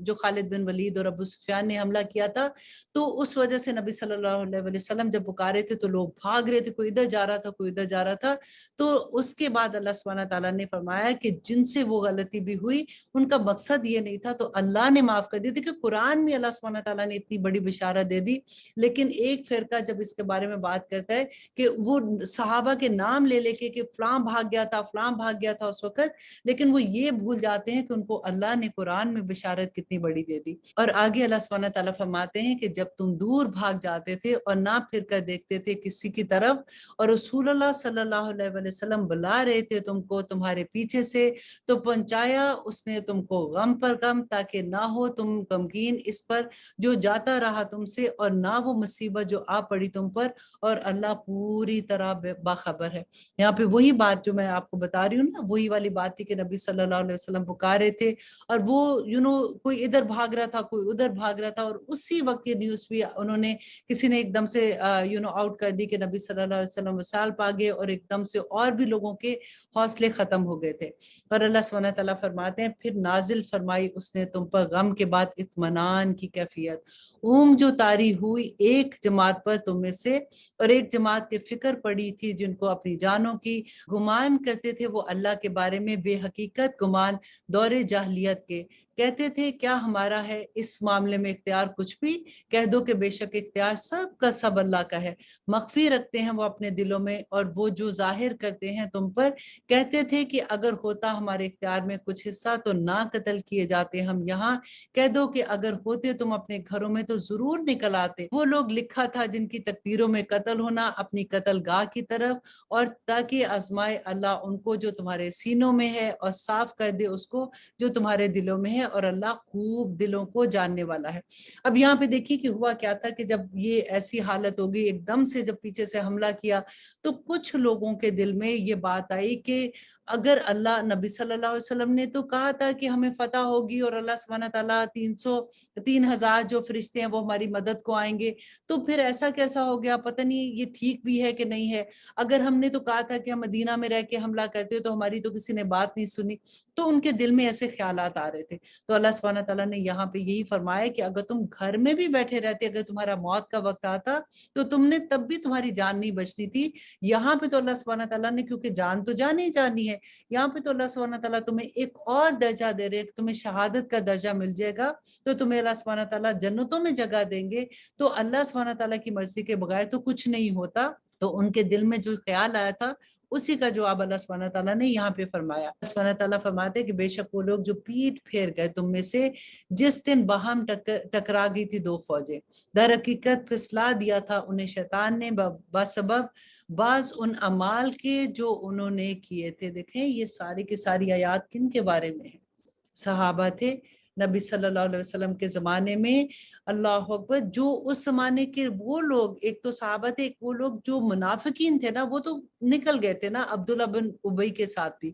جو خالد بن ولید اور ابو سفیان نے حملہ کیا تھا، تو اس وجہ سے نبی صلی اللہ علیہ وسلم جب پکارے تھے تو لوگ بھاگ رہے تھے، کوئی ادھر جا رہا تھا کوئی ادھر جا رہا تھا۔ تو اس کے بعد اللہ سبحانہ تعالیٰ نے فرمایا کہ جن سے وہ غلطی بھی ہوئی ان کا مقصد یہ نہیں تھا، تو اللہ نے معاف کر دی تھی کہ قرآن میں اللہ سبحانہ تعالیٰ نے اتنی بڑی بشارت دے دی۔ لیکن ایک فرقہ جب اس کے بارے میں بات کرتا ہے کہ وہ صحابہ کے نام لے لے کے کہ فلاں بھاگ گیا تھا فلاں بھاگ گیا تھا اس وقت، لیکن وہ یہ بھول جاتے ہیں کہ ان کو اللہ نے قرآن میں بشارت کتنی بڑی دے دی۔ اور آگے اللہ سبحانہ تعالیٰ فرماتے ہیں کہ جب تم دور بھاگ جاتے تھے اور نہ پھر کر دیکھتے تھے کسی کی طرف، اور رسول اللہ صلی اللہ علیہ وسلم بلا رہے تھے تم کو تمہارے پیچھے سے، تو پہنچایا اس نے تم کو غم پر غم تاکہ نہ ہو تم غمگین اس پر جو جاتا رہا تم سے، اور نہ وہ مصیبت جو آ پڑی تم پر، اور اللہ پوری طرح باخبر ہے۔ یہاں پہ وہی بات جو میں آپ کو بتا رہی ہوں نا، وہی والی بات تھی کہ نبی صلی اللہ علیہ وسلم پکارے تھے اور وہ کوئی ادھر بھاگ رہا تھا کوئی ادھر بھاگ رہا تھا، اور اسی وقت یہ نیوز بھی انہوں نے کسی نے ایک دم سے آؤٹ کر دی کہ نبی صلی اللہ علیہ وسلم وصال پا گئے، اور ایک دم سے اور بھی لوگوں کے حوصلے ختم ہو گئے تھے۔ اور اللہ سبحانہ تعالیٰ فرماتے ہیں پھر نازل فرمائی اس نے تم پر غم کے بعد اطمینان کی کیفیت، اونگ جو طاری ہوئی ایک جماعت پر تم میں سے، اور ایک جماعت کی فکر پڑی تھی جن کو اپنی جانوں کی، گمان کرتے تھے وہ اللہ کے بارے میں بے حقیقت گمان دور جاہلیت کے، کہتے تھے کیا ہمارا ہے اس معاملے میں اختیار کچھ بھی، کہہ دو کہ بے شک اختیار سب کا سب اللہ کا ہے، مخفی رکھتے ہیں وہ اپنے دلوں میں اور وہ جو ظاہر کرتے ہیں تم پر، کہتے تھے کہ اگر ہوتا ہمارے اختیار میں کچھ حصہ تو نہ قتل کیے جاتے ہم یہاں، کہہ دو کہ اگر ہوتے تم اپنے گھروں میں تو ضرور نکل آتے، وہ لوگ لکھا تھا جن کی تقدیروں میں قتل ہونا اپنی قتل گاہ کی طرف، اور تاکہ آزمائے اللہ ان کو جو تمہارے سینوں میں ہے اور صاف کر دے اس کو جو تمہارے دلوں میں ہے، اور اللہ خوب دلوں کو جاننے والا ہے۔ اب یہاں پہ دیکھیے کہ ہوا کیا تھا کہ جب یہ ایسی حالت ہوگی، ایک دم سے جب پیچھے سے حملہ کیا تو کچھ لوگوں کے دل میں یہ بات آئی کہ اگر اللہ، نبی صلی اللہ علیہ وسلم نے تو کہا تھا کہ ہمیں فتح ہوگی اور اللہ سبحانہ تعالیٰ 3,000 جو فرشتے ہیں وہ ہماری مدد کو آئیں گے، تو پھر ایسا کیسا ہو گیا، پتہ نہیں یہ ٹھیک بھی ہے کہ نہیں ہے۔ اگر ہم نے تو کہا تھا کہ ہم مدینہ میں رہ کے حملہ کرتے تو ہماری تو کسی نے بات نہیں سنی۔ تو ان کے دل میں ایسے خیالات آ رہے تھے۔ تو اللہ سبحانہ تعالیٰ نے یہاں پہ یہی فرمایا کہ اگر تم گھر میں بھی بیٹھے رہتے، اگر تمہارا موت کا وقت آتا تو تم نے تب بھی تمہاری جان نہیں بچنی تھی۔ یہاں پہ تو اللہ سبحانہ تعالیٰ نے، کیونکہ جان تو جان ہی جانی ہے، یہاں پہ تو اللہ سبحانہ تعالیٰ تمہیں ایک اور درجہ دے رہے، تمہیں شہادت کا درجہ مل جائے گا، تو تمہیں اللہ سبحانہ تعالیٰ جنتوں میں جگہ دیں گے۔ تو اللہ سبحانہ تعالیٰ کی مرضی کے بغیر تو کچھ نہیں ہوتا۔ تو ان کے دل میں جو خیال آیا تھا اسی کا جواب اللہ سبحانہ تعالیٰ نے یہاں پہ فرمایا۔ اللہ سبحانہ تعالیٰ فرماتے کہ بے شک وہ لوگ جو پیٹ پھیر گئے تم میں سے جس دن باہم ٹکرا گئی تھی دو فوجیں، در حقیقت پھسلا دیا تھا انہیں شیطان نے بسبب بعض ان اعمال کے جو انہوں نے کیے تھے۔ دیکھیں یہ ساری کی ساری آیات کن کے بارے میں ہیں؟ صحابہ تھے نبی صلی اللہ علیہ وسلم کے زمانے میں، اللہ اکبر، جو اس زمانے کے وہ لوگ، ایک تو صحابہ تھے، ایک وہ لوگ جو منافقین تھے نا، وہ تو نکل گئے تھے نا عبداللہ بن ابی کے ساتھ بھی۔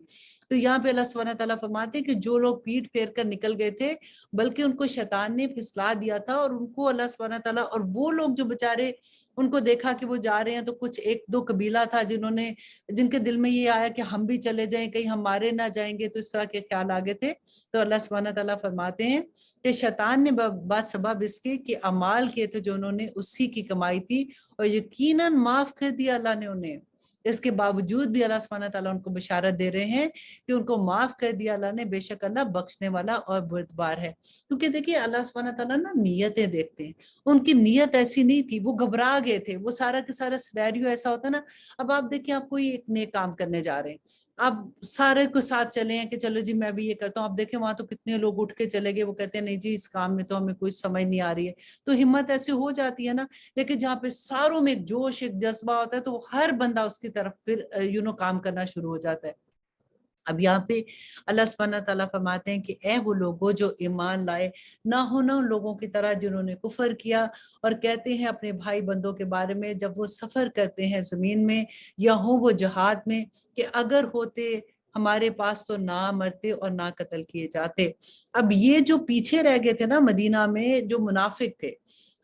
تو یہاں پہ اللہ سبحانہ تعالیٰ فرماتے ہیں کہ جو لوگ پیٹ پھیر کر نکل گئے تھے بلکہ ان کو شیطان نے پھسلا دیا تھا، اور ان کو اللہ سبحانہ تعالیٰ، اور وہ لوگ جو بےچارے ان کو دیکھا کہ وہ جا رہے ہیں، تو کچھ ایک دو قبیلہ تھا جن کے دل میں یہ آیا کہ ہم بھی چلے جائیں، کہیں ہم مارے نہ جائیں گے، تو اس طرح کے خیال آگے تھے۔ تو اللہ سبحانہ تعالیٰ فرماتے ہیں کہ شیطان نے بسبب اس کے کہ اعمال کیے تھے جو انہوں نے، اسی کی کمائی تھی، اور یقیناً معاف کر دیا اللہ نے انہیں۔ اس کے باوجود بھی اللہ سبحانہ تعالیٰ ان کو بشارت دے رہے ہیں کہ ان کو معاف کر دیا اللہ نے، بے شک اللہ بخشنے والا اور بردبار ہے۔ کیونکہ دیکھیے اللہ سبحانہ تعالیٰ نا نیتیں دیکھتے ہیں، ان کی نیت ایسی نہیں تھی، وہ گھبرا گئے تھے، وہ سارا کے سارا سینیریو ایسا ہوتا نا۔ اب آپ دیکھیں، آپ کوئی ایک نیک کام کرنے جا رہے ہیں، آپ سارے کو ساتھ چلے ہیں کہ چلو جی میں بھی یہ کرتا ہوں، آپ دیکھیں وہاں تو کتنے لوگ اٹھ کے چلے گئے، وہ کہتے ہیں نہیں جی اس کام میں تو ہمیں کوئی سمجھ نہیں آ رہی ہے، تو ہمت ایسے ہو جاتی ہے نا۔ لیکن جہاں پہ ساروں میں ایک جوش، ایک جذبہ ہوتا ہے، تو ہر بندہ اس کی طرف پھر کام کرنا شروع ہو جاتا ہے۔ اب یہاں پہ اللہ سبحانہ تعالیٰ فرماتے ہیں کہ اے وہ لوگوں جو ایمان لائے، نہ ہونا ان لوگوں کی طرح جنہوں نے کفر کیا اور کہتے ہیں اپنے بھائی بندوں کے بارے میں جب وہ سفر کرتے ہیں زمین میں یا ہوں وہ جہاد میں، کہ اگر ہوتے ہمارے پاس تو نہ مرتے اور نہ قتل کیے جاتے۔ اب یہ جو پیچھے رہ گئے تھے نا مدینہ میں جو منافق تھے،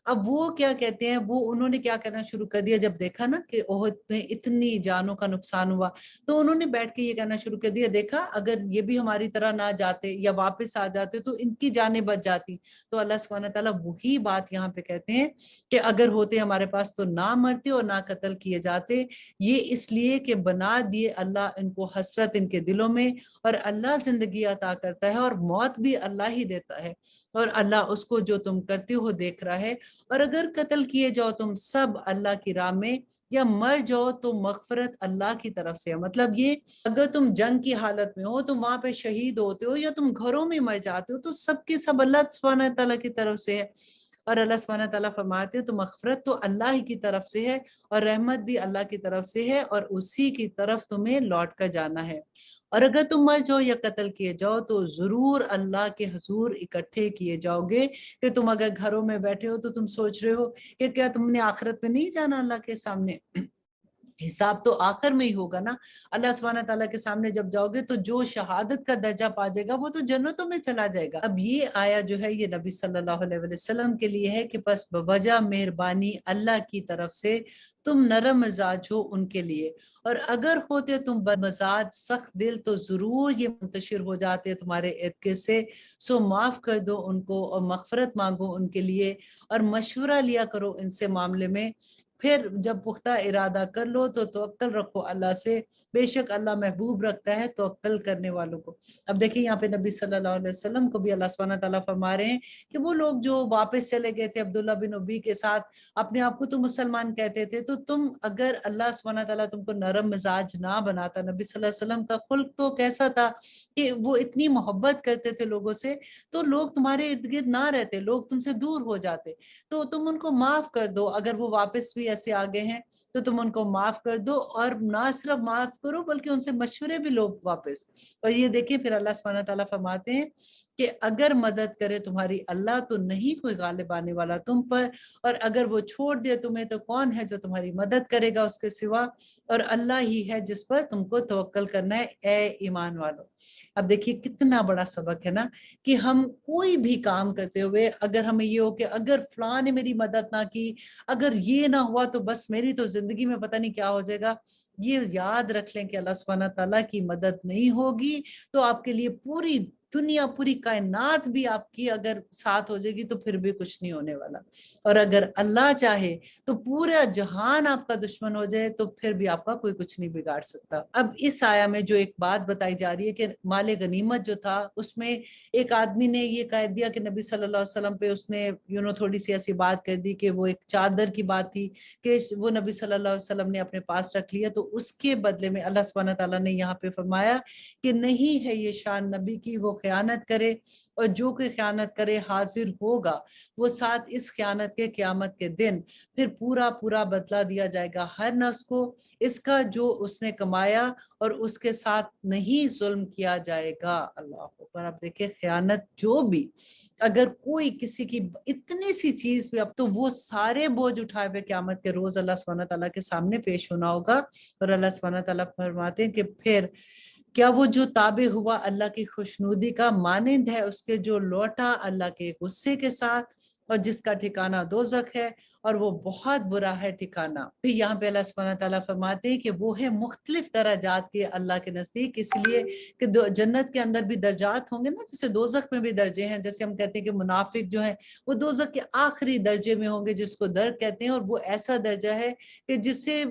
اب وہ کیا کہتے ہیں، وہ انہوں نے کیا کرنا شروع کر دیا، جب دیکھا نا کہ احد میں اتنی جانوں کا نقصان ہوا، تو انہوں نے بیٹھ کے یہ کہنا شروع کر دیا، دیکھا اگر یہ بھی ہماری طرح نہ جاتے یا واپس آ جاتے تو ان کی جانیں بچ جاتی۔ تو اللہ سبحانہ تعالیٰ وہی بات یہاں پہ کہتے ہیں کہ اگر ہوتے ہمارے پاس تو نہ مرتے اور نہ قتل کیے جاتے، یہ اس لیے کہ بنا دیے اللہ ان کو حسرت ان کے دلوں میں، اور اللہ زندگی عطا کرتا ہے اور موت بھی اللہ ہی دیتا ہے، اور اللہ اس کو جو تم کرتے ہو دیکھ رہا ہے، اور اگر قتل کیے جاؤ تم سب اللہ کی راہ میں یا مر جاؤ تو مغفرت اللہ کی طرف سے ہے۔ مطلب یہ اگر تم جنگ کی حالت میں ہو، تم وہاں پہ شہید ہوتے ہو یا تم گھروں میں مر جاتے ہو، تو سب کے سب اللہ سبحانہ تعالیٰ کی طرف سے ہے۔ اور اللہ سبحانہ تعالیٰ فرماتے ہیں تو مغفرت تو اللہ ہی کی طرف سے ہے اور رحمت بھی اللہ کی طرف سے ہے، اور اسی کی طرف تمہیں لوٹ کر جانا ہے۔ اور اگر تم مر جاؤ یا قتل کیے جاؤ تو ضرور اللہ کے حضور اکٹھے کیے جاؤ گے۔ کہ تم اگر گھروں میں بیٹھے ہو تو تم سوچ رہے ہو کہ کیا تم نے آخرت میں نہیں جانا اللہ کے سامنے؟ حساب تو آخر میں ہی ہوگا نا۔ اللہ سبحانہ تعالیٰ کے سامنے جب جاؤ گے تو جو شہادت کا درجہ پا جائے گا وہ تو جنتوں میں چلا جائے گا۔ اب یہ آیا جو ہے یہ نبی صلی اللہ علیہ وسلم کے لیے ہے کہ پس بوجہ مہربانی اللہ کی طرف سے تم نرم مزاج ہو ان کے لیے، اور اگر ہوتے تم بد مزاج سخت دل تو ضرور یہ منتشر ہو جاتے تمہارے ارد سے، سو معاف کر دو ان کو اور مغفرت مانگو ان کے لیے، اور مشورہ لیا کرو ان سے معاملے میں، پھر جب پختہ ارادہ کر لو تو توکل رکھو اللہ سے، بے شک اللہ محبوب رکھتا ہے توکل کرنے والوں کو۔ اب دیکھیں یہاں پہ نبی صلی اللہ علیہ وسلم کو بھی اللہ سبحانہ تعالیٰ فرما رہے ہیں کہ وہ لوگ جو واپس چلے گئے تھے عبداللہ بن ابی کے ساتھ، اپنے آپ کو تو مسلمان کہتے تھے، تو تم اگر اللہ سبحانہ تعالیٰ تم کو نرم مزاج نہ بناتا، نبی صلی اللہ علیہ وسلم کا خلق تو کیسا تھا کہ وہ اتنی محبت کرتے تھے لوگوں سے، تو لوگ تمہارے ارد گرد نہ رہتے، لوگ تم سے دور ہو جاتے، تو تم ان کو معاف کر دو۔ اگر وہ واپس بھی ایسے آگے ہیں تو تم ان کو معاف کر دو، اور نہ صرف معاف کرو بلکہ ان سے مشورے بھی لو واپس۔ اور یہ دیکھیں پھر اللہ سبحانہ تعالیٰ فرماتے ہیں کہ اگر مدد کرے تمہاری اللہ تو نہیں کوئی غالب آنے والا تم پر، اور اگر وہ چھوڑ دے تمہیں تو کون ہے جو تمہاری مدد کرے گا اس کے سوا، اور اللہ ہی ہے جس پر تم کو توکل کرنا ہے اے ایمان والو۔ اب دیکھیے کتنا بڑا سبق ہے نا، کہ ہم کوئی بھی کام کرتے ہوئے اگر ہمیں یہ ہو کہ اگر فلاں نے میری مدد نہ کی، اگر یہ نہ ہوا تو بس میری تو زندگی میں پتہ نہیں کیا ہو جائے گا، یہ یاد رکھ لیں کہ اللہ سبحانہ تعالیٰ کی مدد نہیں ہوگی تو آپ کے لیے پوری دنیا، پوری کائنات بھی آپ کی اگر ساتھ ہو جائے گی تو پھر بھی کچھ نہیں ہونے والا، اور اگر اللہ چاہے تو پورا جہان آپ کا دشمن ہو جائے تو پھر بھی آپ کا کوئی کچھ نہیں بگاڑ سکتا۔ اب اس آیا میں جو ایک بات بتائی جا رہی ہے کہ مال غنیمت جو تھا اس میں ایک آدمی نے یہ کہہ دیا کہ نبی صلی اللہ علیہ وسلم پہ اس نے تھوڑی سی ایسی بات کر دی کہ وہ ایک چادر کی بات تھی کہ وہ نبی صلی اللہ علیہ وسلم نے اپنے پاس رکھ لیا، تو اس کے بدلے میں اللہ سبحانہ تعالیٰ نے یہاں پہ فرمایا کہ نہیں ہے یہ شان نبی کی وہ خیانت کرے، اور جو کوئی خیانت کرے حاضر ہوگا وہ ساتھ اس خیانت کے قیامت کے دن، پھر پورا پورا بدلہ دیا جائے گا ہر نفس کو اس کا جو اس نے کمایا، اور اس کے ساتھ نہیں ظلم کیا جائے گا۔ اللہ اکبر۔ اب دیکھیں خیانت جو بھی اگر کوئی کسی کی اتنی سی چیز بھی، اب تو وہ سارے بوجھ اٹھائے ہوئے قیامت کے روز اللہ سبحانہ تعالیٰ کے سامنے پیش ہونا ہوگا، اور اللہ سبحانہ تعالیٰ فرماتے ہیں کہ پھر کیا وہ جو تابع ہوا اللہ کی خوشنودی کا مانند ہے اس کے جو لوٹا اللہ کے غصے کے ساتھ، اور جس کا ٹھکانہ دوزخ ہے اور وہ بہت برا ہے ٹھکانہ۔ پھر یہاں پہ اللہ سبحانہ تعالیٰ فرماتے ہیں کہ وہ ہے مختلف درجات کے اللہ کے نزدیک، اس لیے کہ جنت کے اندر بھی درجات ہوں گے نا، جیسے دوزخ میں بھی درجے ہیں، جیسے ہم کہتے ہیں کہ منافق جو ہیں وہ دوزخ کے آخری درجے میں ہوں گے جس کو درک کہتے ہیں، اور وہ ایسا درجہ ہے کہ جس سے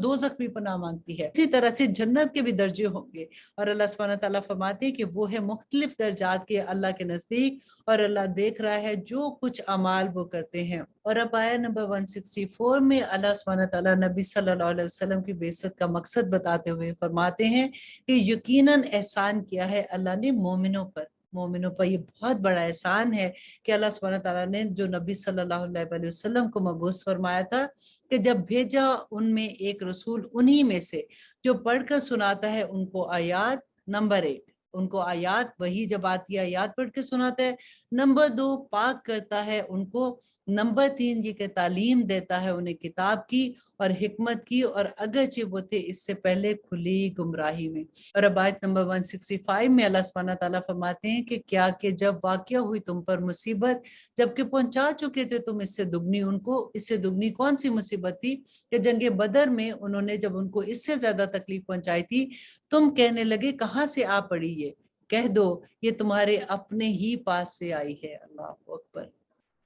دوزخ بھی پناہ مانگتی ہے۔ اسی طرح سے جنت کے بھی درجے ہوں گے، اور اللہ سبحانہ تعالیٰ فرماتے ہیں کہ وہ ہے مختلف درجات کے اللہ کے نزدیک، اور اللہ دیکھ رہا ہے جو کچھ اعمال وہ کرتے ہیں۔ اور اب آیا نمبر 164 میں اللہ سبحانہ تعالیٰ نبی صلی اللہ علیہ وسلم کی بعثت کا مقصد بتاتے ہوئے فرماتے ہیں کہ یقیناً احسان کیا ہے اللہ نے مومنوں پر۔ مومنوں پر یہ بہت بڑا احسان ہے کہ اللہ سبحانہ تعالیٰ نے جو نبی صلی اللہ علیہ وسلم کو مبعوث فرمایا تھا کہ جب بھیجا ان میں ایک رسول انہی میں سے جو پڑھ کر سناتا ہے ان کو آیات، نمبر 1 ان کو آیات، وہی جب آتی ہے آیات پڑھ کے سناتا ہے، نمبر 2 پاک کرتا ہے ان کو، نمبر 3 یہ کہ تعلیم دیتا ہے انہیں کتاب کی اور حکمت کی، اور اگرچہ وہ تھے اس سے پہلے کھلی گمراہی میں۔ اور اب آیت نمبر 165 میں اللہ سبحانہ تعالیٰ فرماتے ہیں کہ کیا کہ جب واقع ہوئی تم پر مصیبت، جبکہ پہنچا چکے تھے تم اس سے دگنی ان کو، اس سے دگنی کون سی مصیبت تھی کہ جنگ بدر میں انہوں نے جب ان کو اس سے زیادہ تکلیف پہنچائی تھی، تم کہنے لگے کہاں سے آ پڑی یہ، کہہ دو یہ تمہارے اپنے ہی پاس سے آئی ہے۔ اللہ اکبر۔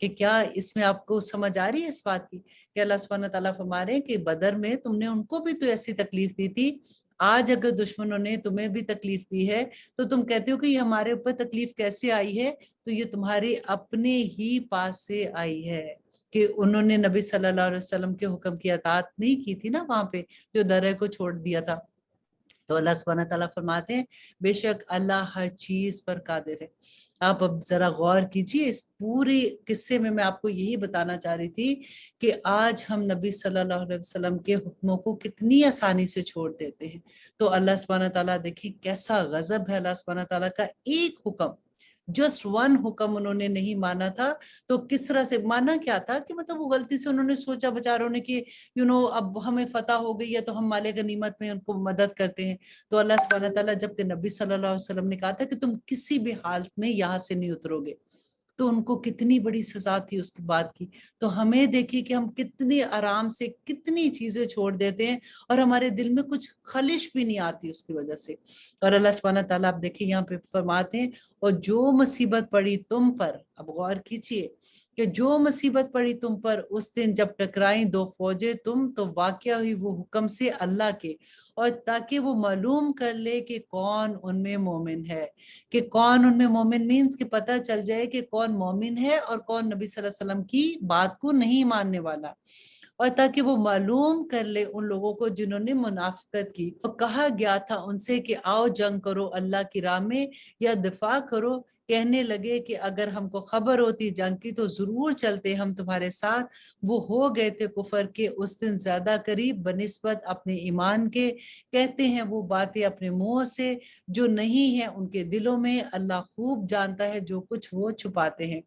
کہ کیا اس میں آپ کو سمجھ آ رہی ہے اس بات کی کہ اللہ سبحانہ تعالیٰ فرما رہے ہیں کہ بدر میں تم نے ان کو بھی تو ایسی تکلیف دی تھی، آج اگر دشمنوں نے تمہیں بھی تکلیف دی ہے تو تم کہتے ہو کہ یہ ہمارے اوپر تکلیف کیسے آئی ہے، تو یہ تمہارے اپنے ہی پاس سے آئی ہے، کہ انہوں نے نبی صلی اللہ علیہ وسلم کے حکم کی اطاعت نہیں کی تھی نا وہاں پہ جو درے کو چھوڑ دیا تھا۔ تو اللہ سبحانہ تعالیٰ فرماتے ہیں بے شک اللہ ہر چیز پر قادر ہے۔ آپ اب ذرا غور کیجئے اس پوری قصے میں آپ کو یہی بتانا چاہ رہی تھی کہ آج ہم نبی صلی اللہ علیہ وسلم کے حکموں کو کتنی آسانی سے چھوڑ دیتے ہیں، تو اللہ سبحانہ تعالیٰ دیکھیں کیسا غضب ہے اللہ سبحانہ تعالیٰ کا، ایک حکم، جسٹ ون حکم انہوں نے نہیں مانا تھا، تو کس طرح سے مانا کیا تھا کہ مطلب وہ غلطی سے انہوں نے سوچا بچاروں نے کہ اب ہمیں فتح ہو گئی ہے تو ہم مال غنیمت میں ان کو مدد کرتے ہیں، تو اللہ سبحانہ تعالیٰ جب کہ نبی صلی اللہ علیہ وسلم نے کہا تھا کہ تم کسی بھی حالت میں یہاں سے نہیں اترو گے، تو ان کو کتنی بڑی سزا تھی اس کی بات کی۔ تو ہمیں دیکھیے کہ ہم کتنی آرام سے کتنی چیزیں چھوڑ دیتے ہیں اور ہمارے دل میں کچھ خلش بھی نہیں آتی اس کی وجہ سے۔ اور اللہ سبحانہ تعالیٰ آپ دیکھیں یہاں پہ فرماتے ہیں اور جو مصیبت پڑی تم پر، اب غور کیجئے کہ جو مصیبت پڑی تم پر اس دن جب ٹکرائیں دو فوجیں تم، تو واقعہ ہوئی وہ حکم سے اللہ کے، اور تاکہ وہ معلوم کر لے کہ کون ان میں مومن ہے، کہ کون ان میں مومن مینز کہ پتہ چل جائے کہ کون مومن ہے اور کون نبی صلی اللہ علیہ وسلم کی بات کو نہیں ماننے والا، اور تاکہ وہ معلوم کر لے ان لوگوں کو جنہوں نے منافقت کی۔ اور کہا گیا تھا ان سے کہ آؤ جنگ کرو اللہ کی راہ میں یا دفاع کرو، کہنے لگے کہ اگر ہم کو خبر ہوتی جنگ کی تو ضرور چلتے ہم تمہارے ساتھ. وہ ہو گئے تھے کفر کے اس دن زیادہ قریب بنسبت اپنے ایمان کے. کہتے ہیں وہ باتیں اپنے منہ سے جو نہیں ہیں ان کے دلوں میں. اللہ خوب جانتا ہے جو کچھ وہ چھپاتے ہیں.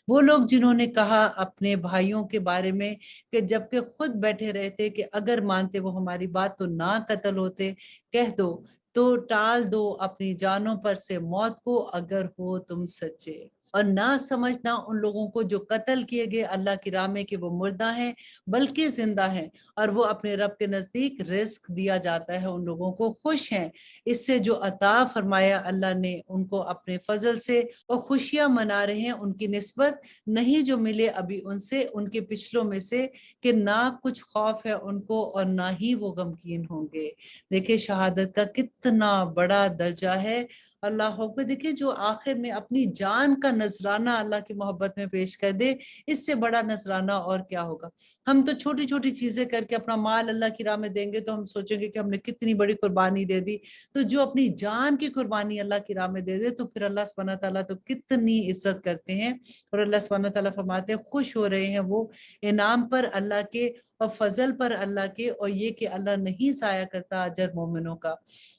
وہ لوگ جنہوں نے کہا اپنے بھائیوں کے بارے میں کہ جبکہ خود بیٹھے رہتے کہ اگر مانتے وہ ہماری بات تو نہ قتل ہوتے. کہہ دو تو ٹال دو اپنی جانوں پر سے موت کو اگر ہو تم سچے. اور نہ سمجھنا ان لوگوں کو جو قتل کیے گئے اللہ کی راہ میں کہ وہ مردہ ہیں بلکہ زندہ ہیں اور وہ اپنے رب کے نزدیک رزق دیا جاتا ہے ان لوگوں کو. خوش ہیں اس سے جو عطا فرمایا اللہ نے ان کو اپنے فضل سے اور خوشیاں منا رہے ہیں ان کی نسبت نہیں جو ملے ابھی ان سے ان کے پچھلوں میں سے کہ نہ کچھ خوف ہے ان کو اور نہ ہی وہ غمگین ہوں گے. دیکھیں شہادت کا کتنا بڑا درجہ ہے. اللہ اکبر. دیکھیں جو آخر میں اپنی جان کا نذرانہ اللہ کی محبت میں پیش کر دے اس سے بڑا نذرانہ اور کیا ہوگا. ہم تو چھوٹی چھوٹی چیزیں کر کے اپنا مال اللہ کی راہ میں دیں گے تو ہم سوچیں گے کہ ہم نے کتنی بڑی قربانی دے دی. تو جو اپنی جان کی قربانی اللہ کی راہ میں دے دے تو پھر اللہ سبحانہ تعالیٰ تو کتنی عزت کرتے ہیں. اور اللہ سبحانہ تعالیٰ فرماتے ہیں خوش ہو رہے ہیں وہ انعام پر اللہ کے اور فضل پر اللہ کے اور یہ کہ اللہ نہیں ضائع کرتا اجر مومنوں کا.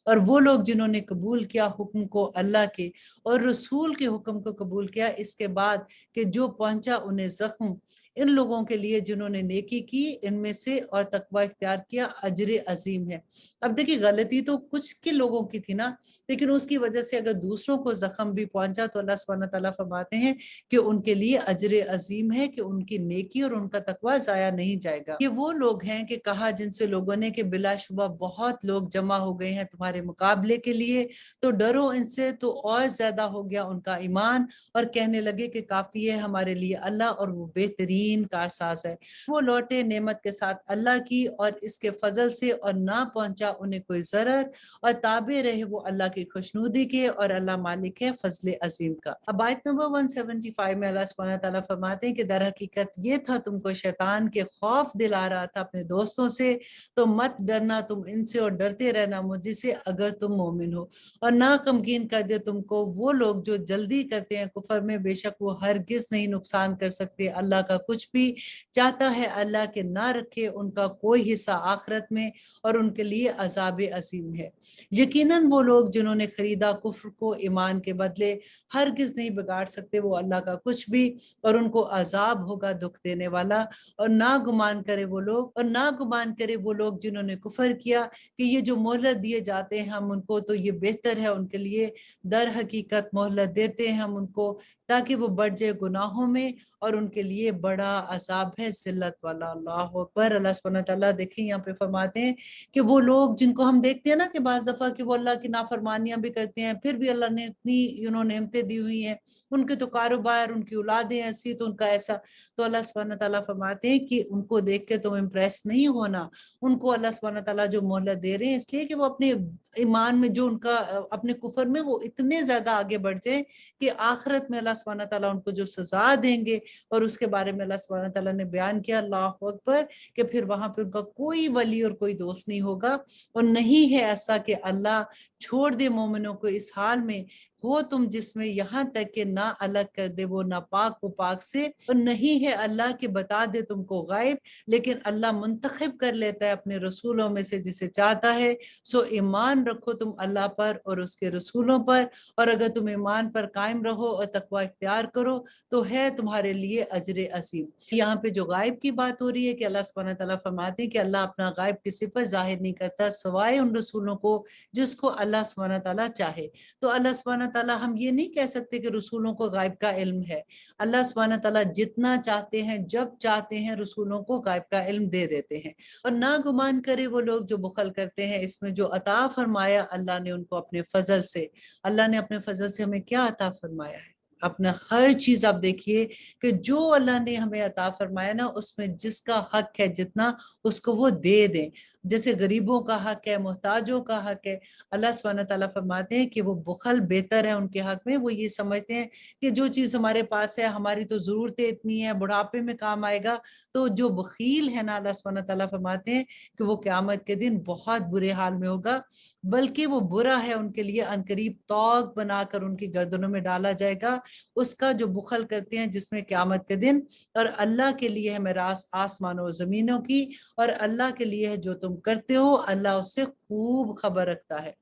اور وہ لوگ جنہوں نے قبول کیا حکم کو اللہ کے اور رسول کے حکم کو قبول کیا اس کے بعد کہ جو پہنچا انہیں زخم ان لوگوں کے لیے جنہوں نے نیکی کی ان میں سے اور تقوی اختیار کیا اجر عظیم ہے. اب دیکھیں غلطی تو کچھ کے لوگوں کی تھی نا لیکن اس کی وجہ سے اگر دوسروں کو زخم بھی پہنچا تو اللہ سبحانہ تعالیٰ فرماتے ہیں کہ ان کے لیے اجر عظیم ہے کہ ان کی نیکی اور ان کا تقوی ضائع نہیں جائے گا. یہ وہ لوگ ہیں کہ کہا جن سے لوگوں نے کہ بلا شبہ بہت لوگ جمع ہو گئے ہیں تمہارے مقابلے کے لیے تو ڈرو ان سے تو اور زیادہ ہو گیا ان کا ایمان اور کہنے لگے کہ کافی ہے ہمارے لیے اللہ اور وہ بہترین کارساز ہے. وہ لوٹے نعمت کے ساتھ اللہ کی اور اس کے فضل سے اور نہ پہنچا انہیں کوئی ضرر اور تابع رہے وہ اللہ کی خوشنودی کے اور اللہ مالک ہے فضل عظیم کا. اب آیت نمبر 175 میں اللہ سبحانہ تعالیٰ فرماتے ہیں کہ در حقیقت یہ تھا تم کو شیطان کے خوف دلا رہا تھا اپنے دوستوں سے تو مت ڈرنا تم ان سے اور ڈرتے رہنا مجھ سے اگر تم مومن ہو. اور نہ غمگین کر دے تم کو وہ لوگ جو جلدی کرتے ہیں کفر میں بے شک وہ ہرگز نہیں نقصان کر سکتے اللہ کا کچھ بھی. چاہتا ہے اللہ کہ نہ رکھے ان کا کوئی حصہ آخرت میں اور ان کے لیے عذاب عظیم ہے. یقیناً وہ لوگ جنہوں نے خریدا کفر کو ایمان کے بدلے ہرگز نہیں بگاڑ سکتے وہ اللہ کا کچھ بھی اور ان کو عذاب ہوگا دکھ دینے والا. اور نہ گمان کرے وہ لوگ جنہوں نے کفر کیا کہ یہ جو مہلت دیے جاتے ہیں ہم ان کو تو یہ بہتر ہے ان کے لیے. در حقیقت مہلت دیتے ہیں ہم ان کو تاکہ وہ بڑھ جائے گناہوں میں اور ان کے لیے بڑا عذاب ہے ذلت والا. اللہ اکبر. اللہ سبحانہ تعالیٰ دیکھیں یہاں پہ فرماتے ہیں کہ وہ لوگ جن کو ہم دیکھتے ہیں نا کہ بعض دفعہ کہ وہ اللہ کی نافرمانیاں بھی کرتے ہیں پھر بھی اللہ نے اتنی نعمتیں دی ہوئی ہیں ان کے تو کاروبار ان کی اولادیں ایسی تو ان کا ایسا. تو اللہ سبحانہ تعالیٰ فرماتے ہیں کہ ان کو دیکھ کے تم امپریس نہیں ہونا. ان کو اللہ سبحانہ تعالیٰ جو مہلت دے رہے ہیں اس لیے کہ وہ اپنے ایمان میں جو ان کا اپنے کفر میں وہ اتنے زیادہ آگے بڑھ جائیں کہ آخرت میں اللہ سبحانہ تعالیٰ ان کو جو سزا دیں گے اور اس کے بارے میں اللہ سبحانہ تعالیٰ نے بیان کیا اللہ اکبر کہ پھر وہاں پہ ان کا کوئی ولی اور کوئی دوست نہیں ہوگا. اور نہیں ہے ایسا کہ اللہ چھوڑ دے مومنوں کو اس حال میں ہو تم جس میں یہاں تک کہ نہ الگ کر دے وہ ناپاک کو پاک سے. اور نہیں ہے اللہ کہ بتا دے تم کو غائب لیکن اللہ منتخب کر لیتا ہے اپنے رسولوں میں سے جسے چاہتا ہے. سو ایمان رکھو تم اللہ پر اور اس کے رسولوں پر اور اگر تم ایمان پر قائم رہو اور تقوی اختیار کرو تو ہے تمہارے لیے اجر عظیم. یہاں پہ جو غائب کی بات ہو رہی ہے کہ اللہ سبحانہ تعالیٰ فرماتے ہیں کہ اللہ اپنا غائب کسی پر ظاہر نہیں کرتا سوائے ان رسولوں کو جس کو اللہ سبحانہ تعالیٰ چاہے. تو اللہ سبحانہ تعالیٰ ہم یہ نہیں کہہ سکتے کہ رسولوں کو غائب کا علم ہے. اللہ سبحانہ تعالیٰ جتنا چاہتے ہیں جب چاہتے ہیں رسولوں کو غائب کا علم دے دیتے ہیں. اور نہ گمان کرے وہ لوگ جو بخل کرتے ہیں اس میں جو عطا فرمایا اللہ نے ان کو اپنے فضل سے. اللہ نے اپنے فضل سے ہمیں کیا عطا فرمایا ہے اپنا ہر چیز آپ دیکھیے کہ جو اللہ نے ہمیں عطا فرمایا نا اس میں جس کا حق ہے جتنا اس کو وہ دے دیں. جیسے غریبوں کا حق ہے، محتاجوں کا حق ہے. اللہ سبحانہ تعالیٰ فرماتے ہیں کہ وہ بخل بہتر ہے ان کے حق میں. وہ یہ سمجھتے ہیں کہ جو چیز ہمارے پاس ہے، ہماری تو ضرورتیں اتنی ہیں، بڑھاپے میں کام آئے گا. تو جو بخیل ہے نا، اللہ سبحانہ تعالیٰ فرماتے ہیں کہ وہ قیامت کے دن بہت برے حال میں ہوگا، بلکہ وہ برا ہے ان کے لیے. عنقریب توق بنا کر ان کی گردنوں میں ڈالا جائے گا اس کا جو بخل کرتے ہیں، جس میں قیامت کے دن اور اللہ کے لیے ہے میراث آسمانوں و زمینوں کی، اور اللہ کے لیے ہے جو تم کرتے ہو، اللہ اس سے خوب خبر رکھتا ہے.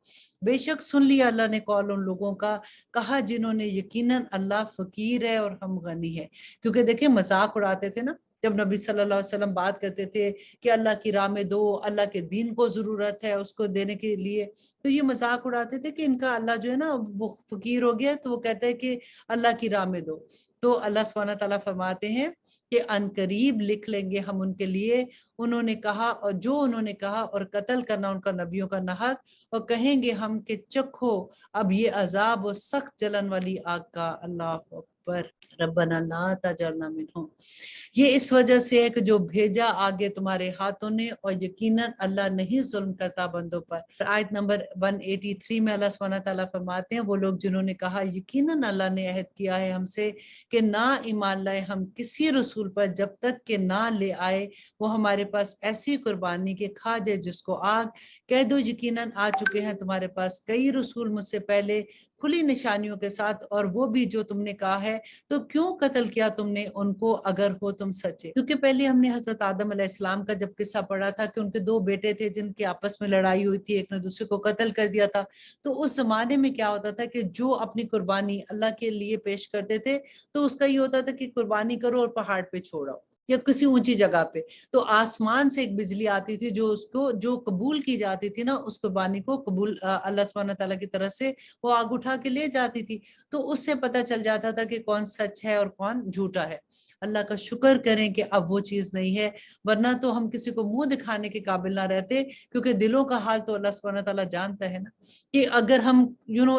بے شک سن لیا اللہ نے قول ان لوگوں کا، کہا جنہوں نے یقیناً اللہ فقیر ہے اور ہم غنی ہے. کیونکہ دیکھیں مذاق اڑاتے تھے نا جب نبی صلی اللہ علیہ وسلم بات کرتے تھے کہ اللہ کی راہ میں دو، اللہ کے دین کو ضرورت ہے اس کو دینے کے لیے، تو یہ مذاق اڑاتے تھے کہ ان کا اللہ جو ہے نا وہ فقیر ہو گیا، تو وہ کہتے ہیں کہ اللہ کی راہ میں دو. تو اللہ سبحانہ تعالیٰ فرماتے ہیں کہ ان قریب لکھ لیں گے ہم ان کے لیے انہوں نے کہا اور جو انہوں نے کہا، اور قتل کرنا ان کا نبیوں کا نحق، اور کہیں گے ہم کہ چکھو اب یہ عذاب و سخت جلن والی آگ کا. اللہ اکبر. ربنا لا تجعلنا منہم. یہ اس وجہ سے ہے کہ جو بھیجا آگے تمہارے ہاتھوں نے، اور یقیناً اللہ نہیں ظلم کرتا بندوں پر. آیت نمبر 183 میں اللہ سبحانہ تعالیٰ فرماتے ہیں وہ لوگ جنہوں نے کہا یقیناً اللہ نے عہد کیا ہے ہم سے کہ نہ ایمان لائے ہم کسی رسول پر جب تک کہ نہ لے آئے وہ ہمارے پاس ایسی قربانی کہ کھا جائے جس کو آگ. کہہ دو یقیناً آ چکے ہیں تمہارے پاس کئی رسول مجھ سے پہلے کھلی نشانیوں کے ساتھ، اور وہ بھی جو تم نے کہا ہے، تو کیوں قتل کیا تم نے ان کو اگر ہو تم سچے. کیونکہ پہلے ہم نے حضرت آدم علیہ السلام کا جب قصہ پڑھا تھا کہ ان کے 2 بیٹے تھے جن کے آپس میں لڑائی ہوئی تھی، ایک نے دوسرے کو قتل کر دیا تھا. تو اس زمانے میں کیا ہوتا تھا کہ جو اپنی قربانی اللہ کے لیے پیش کرتے تھے تو اس کا یہ ہوتا تھا کہ قربانی کرو اور پہاڑ پہ چھوڑو یا کسی اونچی جگہ پہ، تو آسمان سے ایک بجلی آتی تھی جو اس کو جو قبول کی جاتی تھی نا، اس قربانی کو قبول اللہ سبحانہ تعالیٰ کی طرف سے وہ آگ اٹھا کے لے جاتی تھی. تو اس سے پتہ چل جاتا تھا کہ کون سچ ہے اور کون جھوٹا ہے. اللہ کا شکر کریں کہ اب وہ چیز نہیں ہے، ورنہ تو ہم کسی کو منہ دکھانے کے قابل نہ رہتے. کیونکہ دلوں کا حال تو اللہ سبحانہ تعالیٰ جانتا ہے نا، کہ اگر ہم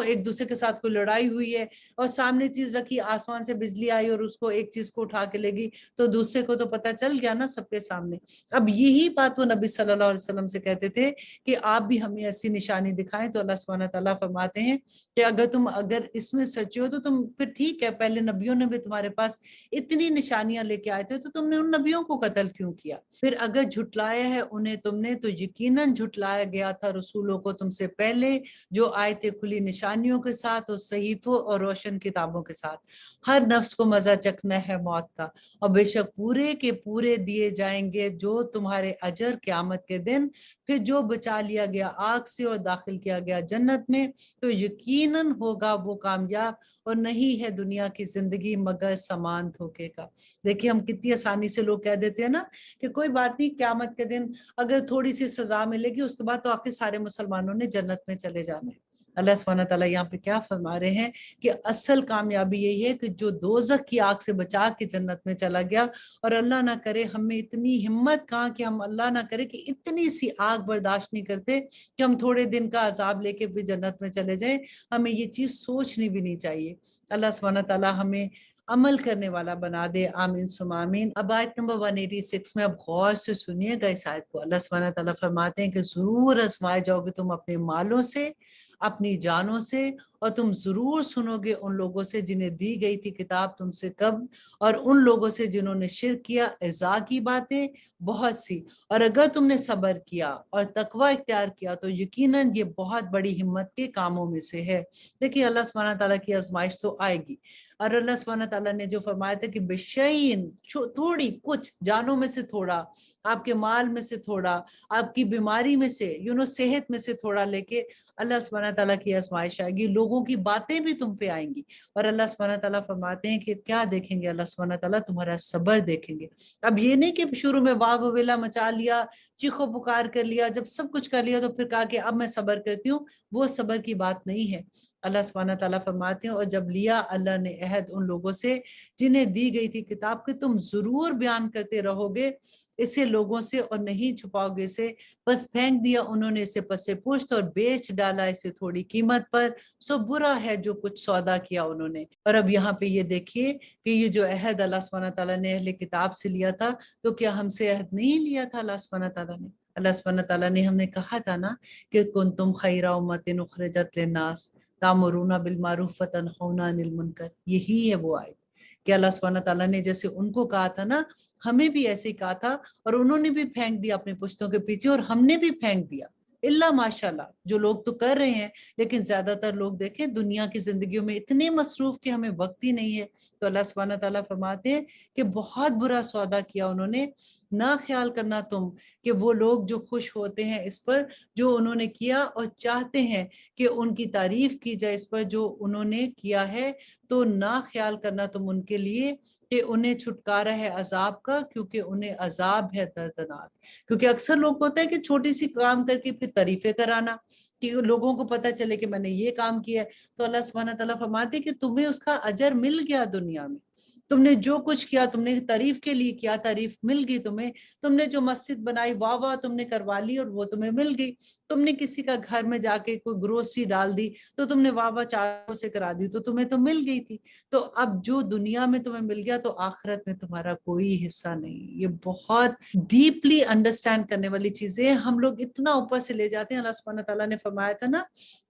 ایک دوسرے کے ساتھ کوئی لڑائی ہوئی ہے اور سامنے چیز رکھی، آسمان سے بجلی آئی اور اس کو ایک چیز کو اٹھا کے لے گئی، تو دوسرے کو تو پتہ چل گیا نا سب کے سامنے. اب یہی بات وہ نبی صلی اللہ علیہ وسلم سے کہتے تھے کہ آپ بھی ہمیں ایسی نشانی دکھائیں. تو اللہ سبحانہ تعالیٰ فرماتے ہیں کہ اگر اس میں سچے ہو تو تم پھر ٹھیک ہے، پہلے نبیوں نے بھی تمہارے پاس اتنی نشانیاں لے کے آئے تھے تو تم نے ان نبیوں کو قتل کیوں کیا. پھر اگر جھٹلایا ہے انہیں تم نے تو یقیناً جھٹلایا گیا تھا رسولوں کو تم سے پہلے جو آئے تھے کھلی نشانیوں کے ساتھ اور صحیفوں اور روشن کتابوں کے ساتھ. ہر نفس کو مزہ چکھنا ہے موت کا، اور بے شک پورے کے پورے دیے جائیں گے جو تمہارے اجر قیامت کے دن. پھر جو بچا لیا گیا آگ سے اور داخل کیا گیا جنت میں تو یقیناً ہوگا وہ کامیاب، اور نہیں ہے دنیا کی زندگی مگر سامان دھوکے کا. دیکھیے ہم کتنی آسانی سے لوگ کہہ دیتے ہیں نا کہ کوئی بات نہیں، قیامت کے دن اگر تھوڑی سی سزا ملے گی اس کے بعد تو آخر سارے مسلمانوں نے جنت میں چلے جانا ہے. اللہ سبحانہ تعالیٰ یہاں پہ کیا فرما رہے ہیں کہ اصل کامیابی یہی ہے کہ جو دوزخ کی آگ سے بچا کے جنت میں چلا گیا. اور اللہ نہ کرے ہمیں اتنی ہمت کہاں کہ ہم اللہ نہ کرے کہ اتنی سی آگ برداشت نہیں کرتے کہ ہم تھوڑے دن کا عذاب لے کے بھی جنت میں چلے جائیں. ہمیں یہ چیز سوچنی بھی نہیں چاہیے. اللہ سبحانہ تعالیٰ ہمیں عمل کرنے والا بنا دے. آمین ثم آمین. اب آیت نمبر 186 میں اب غور سے سنیے گا اس آیت کو. اللہ سبحانہ تعالیٰ فرماتے ہیں کہ ضرور آزمائے جاؤ گے تم اپنے مالوں سے، اپنی جانوں سے، اور تم ضرور سنو گے ان لوگوں سے جنہیں دی گئی تھی کتاب تم سے قبل، اور ان لوگوں سے جنہوں نے شرک کیا اذا کی باتیں بہت سی. اور اگر تم نے صبر کیا اور تقوی اختیار کیا تو یقیناً یہ بہت بڑی ہمت کے کاموں میں سے ہے. دیکھیے اللہ سبحانہ تعالیٰ کی آزمائش تو آئے گی، اور اللہ سبحانہ تعالیٰ نے جو فرمایا تھا کہ بشعین تھوڑی کچھ جانوں میں سے تھوڑا، آپ کے مال میں سے تھوڑا، آپ کی بیماری میں سے صحت میں سے تھوڑا لے کے اللہ سبحانہ تعالیٰ کی آزمائش آئے گی. لوگوں کی باتیں بھی تم پہ آئیں گی، اور اللہ سبحانہ تعالیٰ فرماتے ہیں کہ کیا دیکھیں گے؟ اللہ سبحانہ تعالیٰ تمہارا صبر دیکھیں گے. اب یہ نہیں کہ شروع میں واہ ویلا مچا لیا، چیخو پکار کر لیا، جب سب کچھ کر لیا تو پھر کہا کہ اب میں صبر کرتی ہوں. وہ صبر کی بات نہیں ہے. اللہ سبحانہ تعالیٰ فرماتے ہیں اور جب لیا اللہ نے عہد ان لوگوں سے جنہیں دی گئی تھی کتاب کہ تم ضرور بیان کرتے رہو گے اسے لوگوں سے اور نہیں چھپاؤ گے اسے، بس پھینک دیا انہوں نے اسے پس پشت اور بیچ ڈالا اسے تھوڑی قیمت پر، سو برا ہے جو کچھ سودا کیا انہوں نے۔ اور اب یہاں پہ یہ دیکھیے کہ یہ جو عہد اللہ سبحانہ تعالیٰ نے اہل کتاب سے لیا تھا تو کیا ہم سے عہد نہیں لیا تھا اللہ سبحانہ تعالیٰ نے؟ اللہ سبحانہ تعالیٰ نے ہمیں کہا تھا نا کہ کنتم خیر امت اخرجت للناس تامرون بالمعروف وتنہون عن المنکر، یہی ہے وہ آیت کہ اللہ سبحانہ تعالیٰ نے جیسے ان کو کہا تھا نا ہمیں بھی ایسے ہی کہا تھا، اور انہوں نے بھی پھینک دیا اپنے پشتوں کے پیچھے اور ہم نے بھی پھینک دیا، اللہ ماشاءاللہ جو لوگ تو کر رہے ہیں، لیکن زیادہ تر لوگ دیکھیں دنیا کی زندگیوں میں اتنے مصروف کہ ہمیں وقت ہی نہیں ہے۔ تو اللہ سبحانہ تعالیٰ فرماتے ہیں کہ بہت برا سودا کیا انہوں نے، نہ خیال کرنا تم کہ وہ لوگ جو خوش ہوتے ہیں اس پر جو انہوں نے کیا اور چاہتے ہیں کہ ان کی تعریف کی جائے اس پر جو انہوں نے کیا ہے، تو نہ خیال کرنا تم ان کے لیے کہ انہیں چھٹکارا ہے عذاب کا، کیونکہ انہیں عذاب ہے دردناک۔ کیونکہ اکثر لوگ ہوتا ہے کہ چھوٹی سی کام کر کے پھر تعریفیں کرانا کہ لوگوں کو پتہ چلے کہ میں نے یہ کام کیا ہے، تو اللہ سبحانہ تعالیٰ فرماتے کہ تمہیں اس کا اجر مل گیا دنیا میں، تم نے جو کچھ کیا تم نے تعریف کے لیے کیا، تعریف مل گئی تمہیں، تم نے جو مسجد بنائی واہ واہ تم نے کروا لی اور وہ تمہیں مل گئی، تم نے کسی کا گھر میں جا کے کوئی گروسری ڈال دی تو تم نے واہ واہ چاروں سے کرا دی تو تمہیں تو مل گئی تھی۔ تو اب جو دنیا میں تمہیں مل گیا تو آخرت میں تمہارا کوئی حصہ نہیں۔ یہ بہت ڈیپلی انڈرسٹینڈ کرنے والی چیزیں ہم لوگ اتنا اوپر سے لے جاتے ہیں۔ اللہ سبحانہ تعالیٰ نے فرمایا تھا نا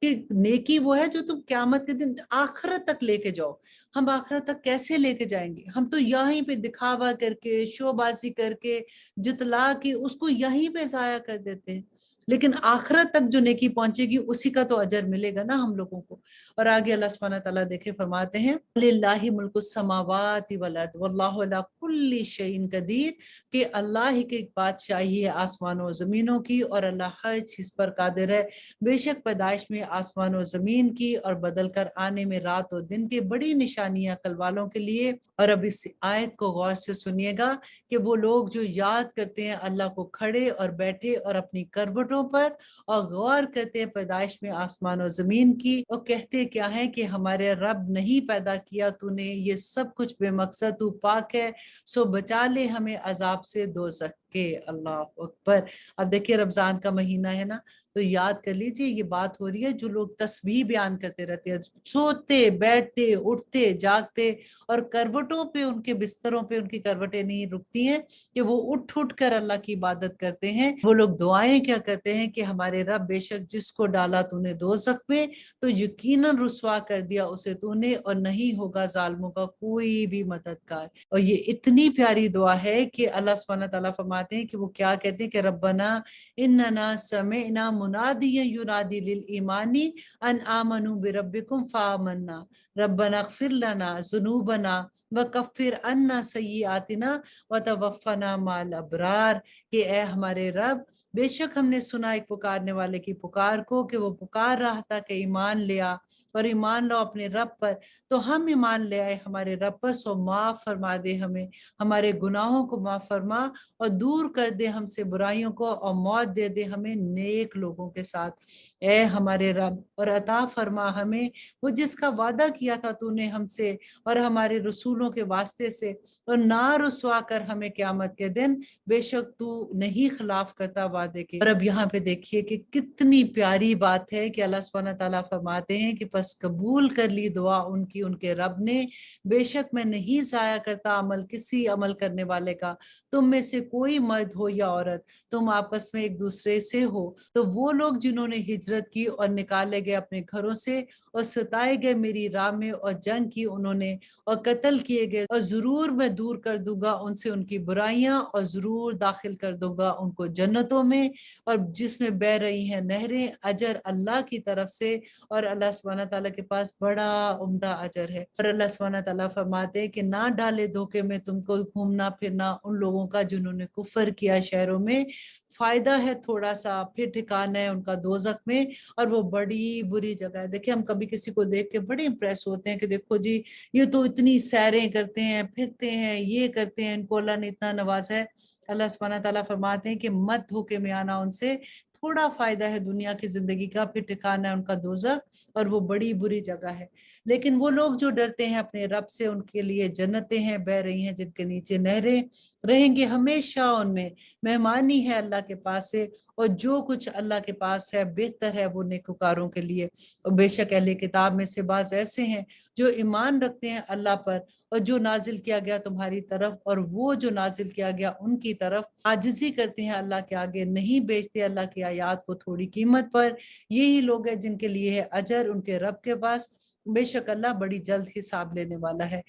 کہ نیکی وہ ہے جو تم قیامت کے دن آخرت تک لے کے جاؤ۔ ہم آخرت تک کیسے لے کے جائیں گے؟ ہم تو یہیں پہ دکھاوا کر کے شو بازی کر کے جتلا کے اس کو یہیں پہ ضائع کر دیتے ہیں، لیکن آخرت تک جو نیکی پہنچے گی اسی کا تو اجر ملے گا نا ہم لوگوں کو۔ اور آگے اللہ سبحانہ تعالیٰ دیکھے فرماتے ہیں للہ ملک السماوات والارض واللہ علی کل شیء قدیر، کہ اللہ ہی کی بادشاہی ہے آسمانوں و زمینوں کی اور اللہ ہر چیز پر قادر ہے۔ بے شک پیدائش میں آسمان و زمین کی اور بدل کر آنے میں رات و دن کی بڑی نشانیاں عقل والوں کے لیے۔ اور اب اس آیت کو غور سے سنیے گا کہ وہ لوگ جو یاد کرتے ہیں اللہ کو کھڑے اور بیٹھے اور اپنی کروٹوں پر اور غور کرتے ہیں پیدائش میں آسمان و زمین کی اور کہتے کیا ہے کہ ہمارے رب نہیں پیدا کیا تو نے یہ سب کچھ بے مقصد، تو پاک ہے، سو بچا لے ہمیں عذاب سے دوزخ کے۔ اللہ اکبر۔ اب دیکھیے رمضان کا مہینہ ہے نا، تو یاد کر لیجئے یہ بات ہو رہی ہے جو لوگ تسبیح بیان کرتے رہتے ہیں، سوتے بیٹھتے اٹھتے جاگتے اور کروٹوں پہ ان کے بستروں پہ ان کی کروٹیں نہیں رکتی ہیں کہ وہ اٹھ کر اللہ کی عبادت کرتے ہیں۔ وہ لوگ دعائیں کیا کرتے ہیں کہ ہمارے رب بے شک جس کو ڈالا تو نے دوزخ میں تو یقیناً رسوا کر دیا اسے تو نے، اور نہیں ہوگا ظالموں کا کوئی بھی مددگار۔ اور یہ اتنی پیاری دعا ہے کہ اللہ سبحانہ تعالیٰ فرماتے ہیں کہ وہ کیا کہتے ہیں کہ ربنا اننا سمعنا منادیا ینادی للایمان ان آمنوا بربکم فآمنا ربنا اغفر لنا ذنوبنا وکفر عنا سیئاتنا وتوفنا مع الابرار، کہ اے ہمارے رب بے شک ہم نے سنا ایک پکارنے والے کی پکار کو کہ وہ پکار رہا تھا کہ ایمان لیا اور ایمان لاؤ اپنے رب پر، تو ہم ایمان لے آئے ہمارے رب پر، سو معاف فرما دے ہمیں، ہمارے گناہوں کو معاف فرما اور دور کر دے ہم سے برائیوں کو اور موت دے دے ہمیں نیک لوگوں کے ساتھ، اے ہمارے رب، اور عطا فرما ہمیں وہ جس کا وعدہ کیا تھا تو نے ہم سے اور ہمارے رسولوں کے واسطے سے، اور نہ رسوا کر ہمیں قیامت کے دن، بے شک تو نہیں خلاف کرتا وعدے کے۔ اور اب یہاں پہ دیکھیے کہ کتنی پیاری بات ہے کہ اللہ سبحانہ تعالیٰ فرماتے ہیں کہ پس قبول کر لی دعا ان کی ان کے رب نے، بے شک میں نہیں ضائع کرتا عمل کسی عمل کرنے والے کا، تم میں سے کوئی مرد ہو یا عورت تم آپس میں ایک دوسرے سے ہو، تو وہ لوگ جنہوں نے ہجرت کی اور نکالے گئے اپنے گھروں سے اور ستائے گئے میری راہ میں اور جنگ کی انہوں نے اور قتل کیے گئے، اور ضرور میں دور کر دوں گا ان سے ان کی برائیاں اور ضرور داخل کر دوں گا ان کو جنتوں میں، اور جس میں بہ رہی ہیں نہریں، اجر اللہ کی طرف سے، اور اللہ سبحانہ تعالیٰ کے پاس بڑا عمدہ اجر ہے۔ اور اللہ سبحانہ تعالیٰ فرماتے ہیں کہ نہ ڈالے دھوکے میں تم کو گھومنا پھرنا ان لوگوں کا جنہوں نے کفر کیا شہروں میں، فائدہ ہے تھوڑا سا، پھر ٹھکانہ ہے ان کا دوزخ میں، اور وہ بڑی بری جگہ ہے۔ دیکھیں ہم کبھی کسی کو دیکھ کے بڑے امپریس ہوتے ہیں کہ دیکھو جی یہ تو اتنی سیریں کرتے ہیں، پھرتے ہیں، یہ کرتے ہیں، ان کو اللہ نے اتنا نوازا ہے۔ اللہ سبحانہ تعالیٰ فرماتے ہیں کہ مت دھوکے میں آنا ان سے، تھوڑا فائدہ ہے دنیا کی زندگی کا، پھر ٹھکانا ہے ان کا دوزخ اور وہ بڑی بری جگہ ہے۔ لیکن وہ لوگ جو ڈرتے ہیں اپنے رب سے، ان کے لیے جنتیں ہیں بہ رہی ہیں جن کے نیچے نہریں رہیں گے ہمیشہ ان میں، مہمانی ہے اللہ کے پاس سے، اور جو کچھ اللہ کے پاس ہے بہتر ہے وہ نیکوکاروں کے لیے۔ اور بے شک اہل کتاب میں سے بعض ایسے ہیں جو ایمان رکھتے ہیں اللہ پر اور جو نازل کیا گیا تمہاری طرف، اور وہ جو نازل کیا گیا ان کی طرف عاجزی کرتے ہیں اللہ کے آگے، نہیں بیچتے اللہ کی آیات کو تھوڑی قیمت پر۔ یہی لوگ ہیں جن کے لیے ہے اجر ان کے رب کے پاس، بے شک اللہ بڑی جلد حساب لینے والا ہے۔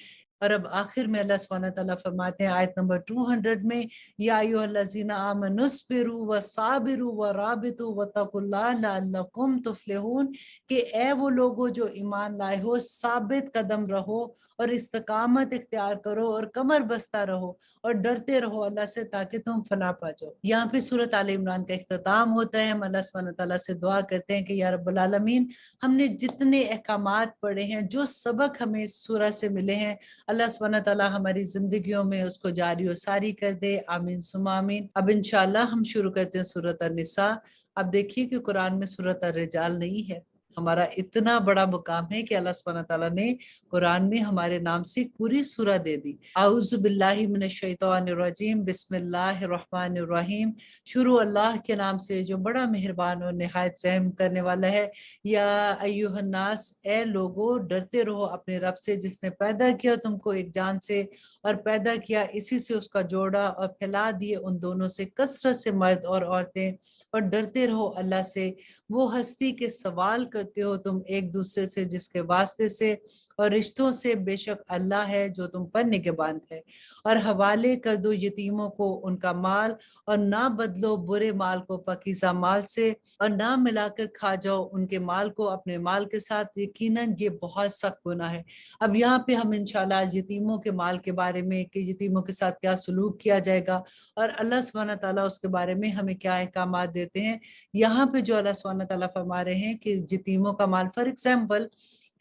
اور اب آخر میں اللہ سبحانہ تعالیٰ فرماتے ہیں آیت نمبر 200 میں، یا ایھا الذین آمنوا اصبروا وصابروا ورابطوا واتقوا اللہ لعلکم تفلحون، کہ اے وہ لوگوں جو ایمان لائے ہو، ثابت قدم رہو اور استقامت اختیار کرو اور کمر بستہ رہو اور ڈرتے رہو اللہ سے تاکہ تم فلاح پا جاؤ۔ یہاں پہ سورۃ آل عمران کا اختتام ہوتا ہے۔ ہم اللہ سبحانہ تعالیٰ سے دعا کرتے ہیں کہ یا رب العالمین، ہم نے جتنے احکامات پڑھے ہیں، جو سبق ہمیں اس سورہ سے ملے ہیں، اللہ سبحانہ تعالیٰ ہماری زندگیوں میں اس کو جاری و ساری کر دے، آمین ثم آمین۔ اب انشاءاللہ ہم شروع کرتے ہیں سورۃ النساء۔ اب دیکھیے کہ قرآن میں سورۃ الرجال نہیں ہے۔ ہمارا اتنا بڑا مقام ہے کہ اللہ سبحانہ تعالیٰ نے قرآن میں ہمارے نام سے پوری سورہ دے دی۔ اعوذ باللہ من الشیطان الرجیم، بسم اللہ الرحمن الرحیم۔ شروع اللہ کے نام سے جو بڑا مہربان اور نہایت رحم کرنے والا ہے۔ یا ایھا الناس، اے لوگو ڈرتے رہو اپنے رب سے جس نے پیدا کیا تم کو ایک جان سے اور پیدا کیا اسی سے اس کا جوڑا اور پھیلا دیے ان دونوں سے کثرت سے مرد اور عورتیں، اور ڈرتے رہو اللہ سے، وہ ہستی کے سوال کرتے ہو تم ایک دوسرے سے جس کے واسطے سے اور رشتوں سے، بے شک اللہ ہے جو تم پر نگہبان ہے۔ اور حوالے کر دو یتیموں کو ان کا مال، اور نہ بدلو برے مال کو پاکیزہ مال سے، اور نہ ملا کر کھا جاؤ ان کے مال کو اپنے مال کے ساتھ، یقیناً یہ بہت سخت گناہ ہے۔ اب یہاں پہ ہم انشاءاللہ یتیموں کے مال کے بارے میں کہ یتیموں کے ساتھ کیا سلوک کیا جائے گا اور اللہ سبحانہ تعالیٰ اس کے بارے میں ہمیں کیا احکامات دیتے ہیں، یہاں پہ جو اللہ سبحانہ تعالیٰ فرما رہے ہیں کہ یتیموں کا مال، فار ایگزامپل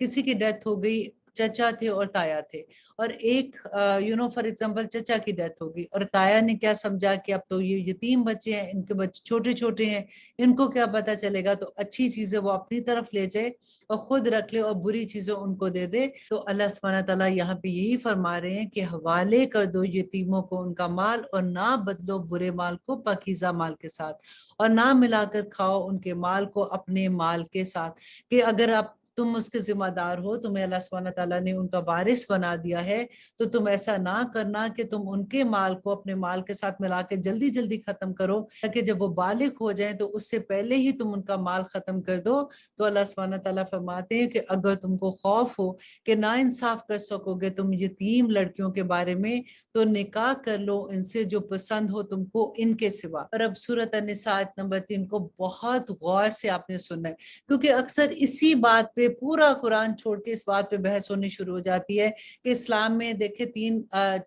کسی کی ڈیتھ ہو گئی، چچا تھے اور تایا تھے، اور ایک فار ایگزامپل چچا کی ڈیتھ ہوگی اور تایا نے کیا سمجھا کہ اب تو یہ یتیم بچے ہیں، ان کے بچے چھوٹے چھوٹے ہیں، ان کو کیا پتہ چلے گا، تو اچھی چیزیں وہ اپنی طرف لے جائے اور خود رکھ لے اور بری چیزیں ان کو دے دے۔ تو اللہ سبحانہ تعالیٰ یہاں پہ یہی فرما رہے ہیں کہ حوالے کر دو یتیموں کو ان کا مال، اور نہ بدلو برے مال کو پاکیزہ مال کے ساتھ، اور نہ ملا کر کھاؤ ان کے مال کو اپنے مال کے ساتھ، کہ اگر آپ تم اس کے ذمہ دار ہو، تمہیں اللہ سبحانہ تعالیٰ نے ان کا وارث بنا دیا ہے، تو تم ایسا نہ کرنا کہ تم ان کے مال کو اپنے مال کے ساتھ ملا کے جلدی جلدی ختم کرو، تاکہ جب وہ بالغ ہو جائیں تو اس سے پہلے ہی تم ان کا مال ختم کر دو۔ تو اللہ سبحانہ تعالیٰ فرماتے ہیں کہ اگر تم کو خوف ہو کہ نا انصاف کر سکو گے تم یتیم لڑکیوں کے بارے میں، تو نکاح کر لو ان سے جو پسند ہو تم کو ان کے سوا۔ اور اب سورۃ النساء آیت نمبر 3 کو بہت غور سے آپ نے سننا ہے، کیونکہ اکثر اسی بات پہ پورا قرآن چھوڑ کے اس بات پہ بحث ہونی شروع ہو جاتی ہے کہ اسلام میں دیکھیں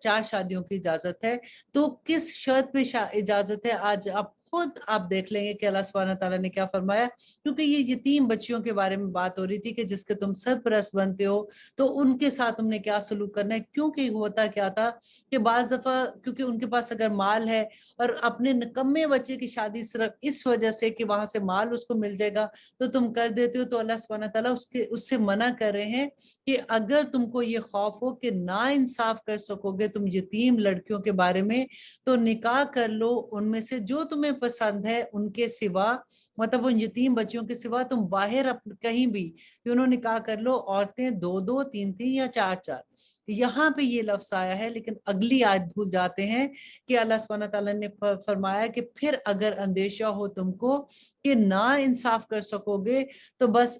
4 شادیوں کی اجازت ہے، تو کس شرط پہ اجازت ہے؟ آج خود آپ دیکھ لیں گے کہ اللہ سبحانہ تعالیٰ نے کیا فرمایا، کیونکہ یہ یتیم بچیوں کے بارے میں بات ہو رہی تھی کہ جس کے تم سرپرست بنتے ہو، تو ان کے ساتھ تم نے کیا سلوک کرنا ہے۔ کیونکہ ہوتا کیا تھا کہ بعض دفعہ کیونکہ ان کے پاس اگر مال ہے اور اپنے نکمے بچے کی شادی صرف اس وجہ سے کہ وہاں سے مال اس کو مل جائے گا تو تم کر دیتے ہو، تو اللہ سبحانہ تعالیٰ اس سے منع کر رہے ہیں کہ اگر تم کو یہ خوف ہو کہ نا انصاف کر سکو گے تم یتیم لڑکیوں کے بارے میں، تو نکاح کر لو ان میں سے جو تمہیں پسند ہے ان کے سوا، مطلب ان یتیم بچیوں کے سوا تم باہر کہیں بھی انہوں نکاح کر لو، عورتیں 2 3 یا 4 یہاں پہ یہ لفظ آیا ہے، لیکن اگلی آیت بھول جاتے ہیں کہ اللہ سبحانہ تعالیٰ نے فرمایا کہ پھر اگر اندیشہ ہو تم کو کہ نا انصاف کر سکو گے تو بس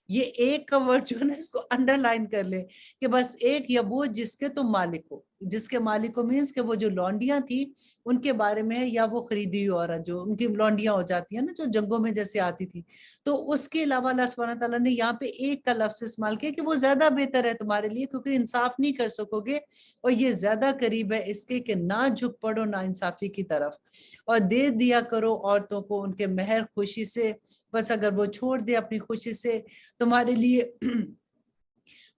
یہ ایک کا ورڈ جو ہے نا اس کو انڈر لائن کر لے کہ بس ایک، یا وہ جس کے تم مالک ہو، جس کے مالک ہو مینس کہ وہ جو لونڈیاں تھی ان کے بارے میں ہے، یا وہ خریدی ہوئی عورت جو ان کی لونڈیاں ہو جاتی ہیں نا جو جنگوں میں جیسے آتی تھی، تو اس کے علاوہ اللہ سبحانہ تعالیٰ نے یہاں پہ ایک کا لفظ استعمال کیا کہ وہ زیادہ بہتر ہے تمہارے لیے، کیونکہ انصاف نہیں کر سکو گے اور یہ زیادہ قریب ہے اس کے کہ نہ جھک پڑو نا انصافی کی طرف، اور دے دیا کرو عورتوں کو ان کے مہر خوشی سے، بس اگر وہ چھوڑ دے اپنی خوشی سے تمہارے لیے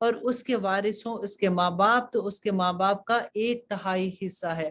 اور اس کے وارث ہوں اس کے ماں باپ تو اس کے ماں باپ کا 1/3 حصہ ہے۔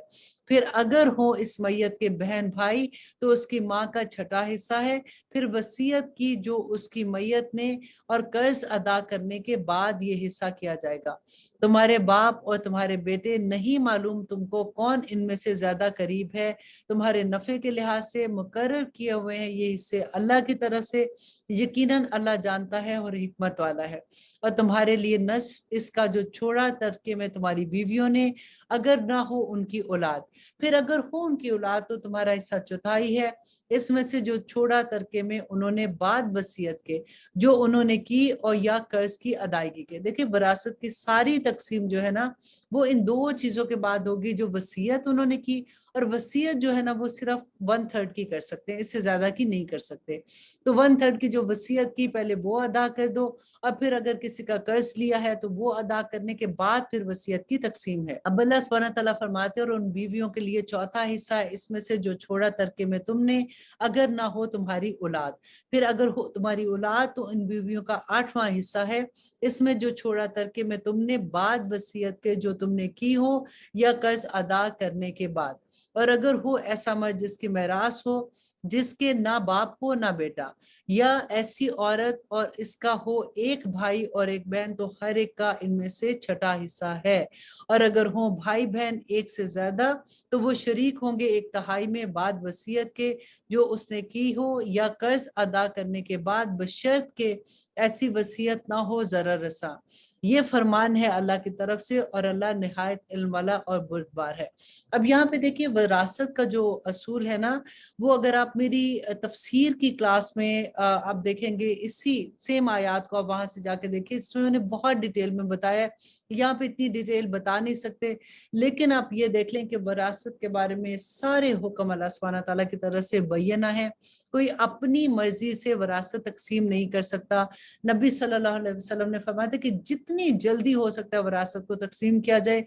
پھر اگر ہو اس میت کے بہن بھائی تو اس کی ماں کا 6واں حصہ ہے۔ پھر وصیت کی جو اس کی میت نے اور قرض ادا کرنے کے بعد یہ حصہ کیا جائے گا۔ تمہارے باپ اور تمہارے بیٹے نہیں معلوم تم کو کون ان میں سے زیادہ قریب ہے تمہارے نفع کے لحاظ سے مقرر کیے ہوئے ہیں یہ حصے اللہ کی طرف سے، یقیناً اللہ جانتا ہے اور حکمت والا ہے۔ اور تمہارے لیے نصف اس کا جو چھوڑا ترکے میں تمہاری بیویوں نے اگر نہ ہو ان کی اولاد، پھر اگر ہو ان کی اولاد تو تمہارا حصہ 1/4 ہے اس میں سے جو چھوڑا ترکے میں انہوں نے بعد وصیت کے جو انہوں نے کی اور یا قرض کی ادائیگی کے۔ دیکھیں وراثت کی ساری تقسیم جو ہے نا وہ ان 2 چیزوں کے بعد ہوگی، جو وصیت انہوں نے کی، اور وصیت جو ہے نا وہ صرف 1/3 کی کر سکتے ہیں، اس سے زیادہ کی نہیں کر سکتے۔ تو 1/3 کی جو وصیت کی پہلے وہ ادا کر دو، اور پھر اگر کسی کا قرض لیا ہے تو وہ ادا کرنے کے بعد پھر وصیت کی تقسیم ہے۔ اب اللہ سبحانہ تعالیٰ فرماتے ہیں اور ان بیویوں کے لیے 4تھا حصہ ہے اس میں سے جو چھوڑا ترکے میں تم نے اگر نہ ہو تمہاری اولاد، پھر اگر ہو تمہاری اولاد تو ان بیویوں کا 8واں حصہ ہے اس میں جو چھوڑا ترکے میں تم نے بعد وصیت کے جو تم نے کی ہو یا قرض ادا کرنے کے بعد۔ اور اگر ہو ایسا مرد جس کی میراث ہو جس کے نہ باپ ہو نہ بیٹا، یا ایسی عورت اور اس کا ہو 1 بھائی اور 1 بہن تو ہر ایک کا ان میں سے 6واں حصہ ہے۔ اور اگر ہوں بھائی بہن 1 سے زیادہ تو وہ شریک ہوں گے 1/3 میں بعد وصیت کے جو اس نے کی ہو یا قرض ادا کرنے کے بعد، بشرط کہ ایسی وصیت نہ ہو ضرر رساں۔ یہ فرمان ہے اللہ کی طرف سے اور اللہ نہایت علم والا اور بردبار ہے۔ اب یہاں پہ دیکھیے وراثت کا جو اصول ہے نا وہ اگر آپ میری تفسیر کی کلاس میں آپ دیکھیں گے اسی سیم آیات کو آپ وہاں سے جا کے دیکھیں، اس میں میں نے بہت ڈیٹیل میں بتایا ہے، یہاں پہ اتنی ڈیٹیل بتا نہیں سکتے، لیکن آپ یہ دیکھ لیں کہ وراثت کے بارے میں سارے حکم اللہ سبحانہ تعالیٰ کی طرف سے بینہ ہے، کوئی اپنی مرضی سے وراثت تقسیم نہیں کر سکتا۔ نبی صلی اللہ علیہ وسلم نے فرمایا تھا کہ جتنی جلدی ہو سکتا ہے وراثت کو تقسیم کیا جائے،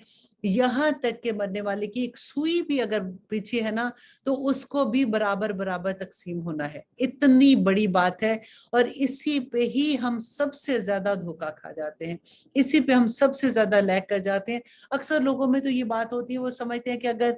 یہاں تک کہ مرنے والے کی 1 سوئی بھی اگر پیچھے ہے نا تو اس کو بھی برابر برابر تقسیم ہونا ہے۔ اتنی بڑی بات ہے اور اسی پہ ہی ہم سب سے زیادہ دھوکہ کھا جاتے ہیں، اسی پہ ہم سب سے زیادہ لیگ کر جاتے ہیں۔ اکثر لوگوں میں تو یہ بات ہوتی ہے وہ سمجھتے ہیں کہ اگر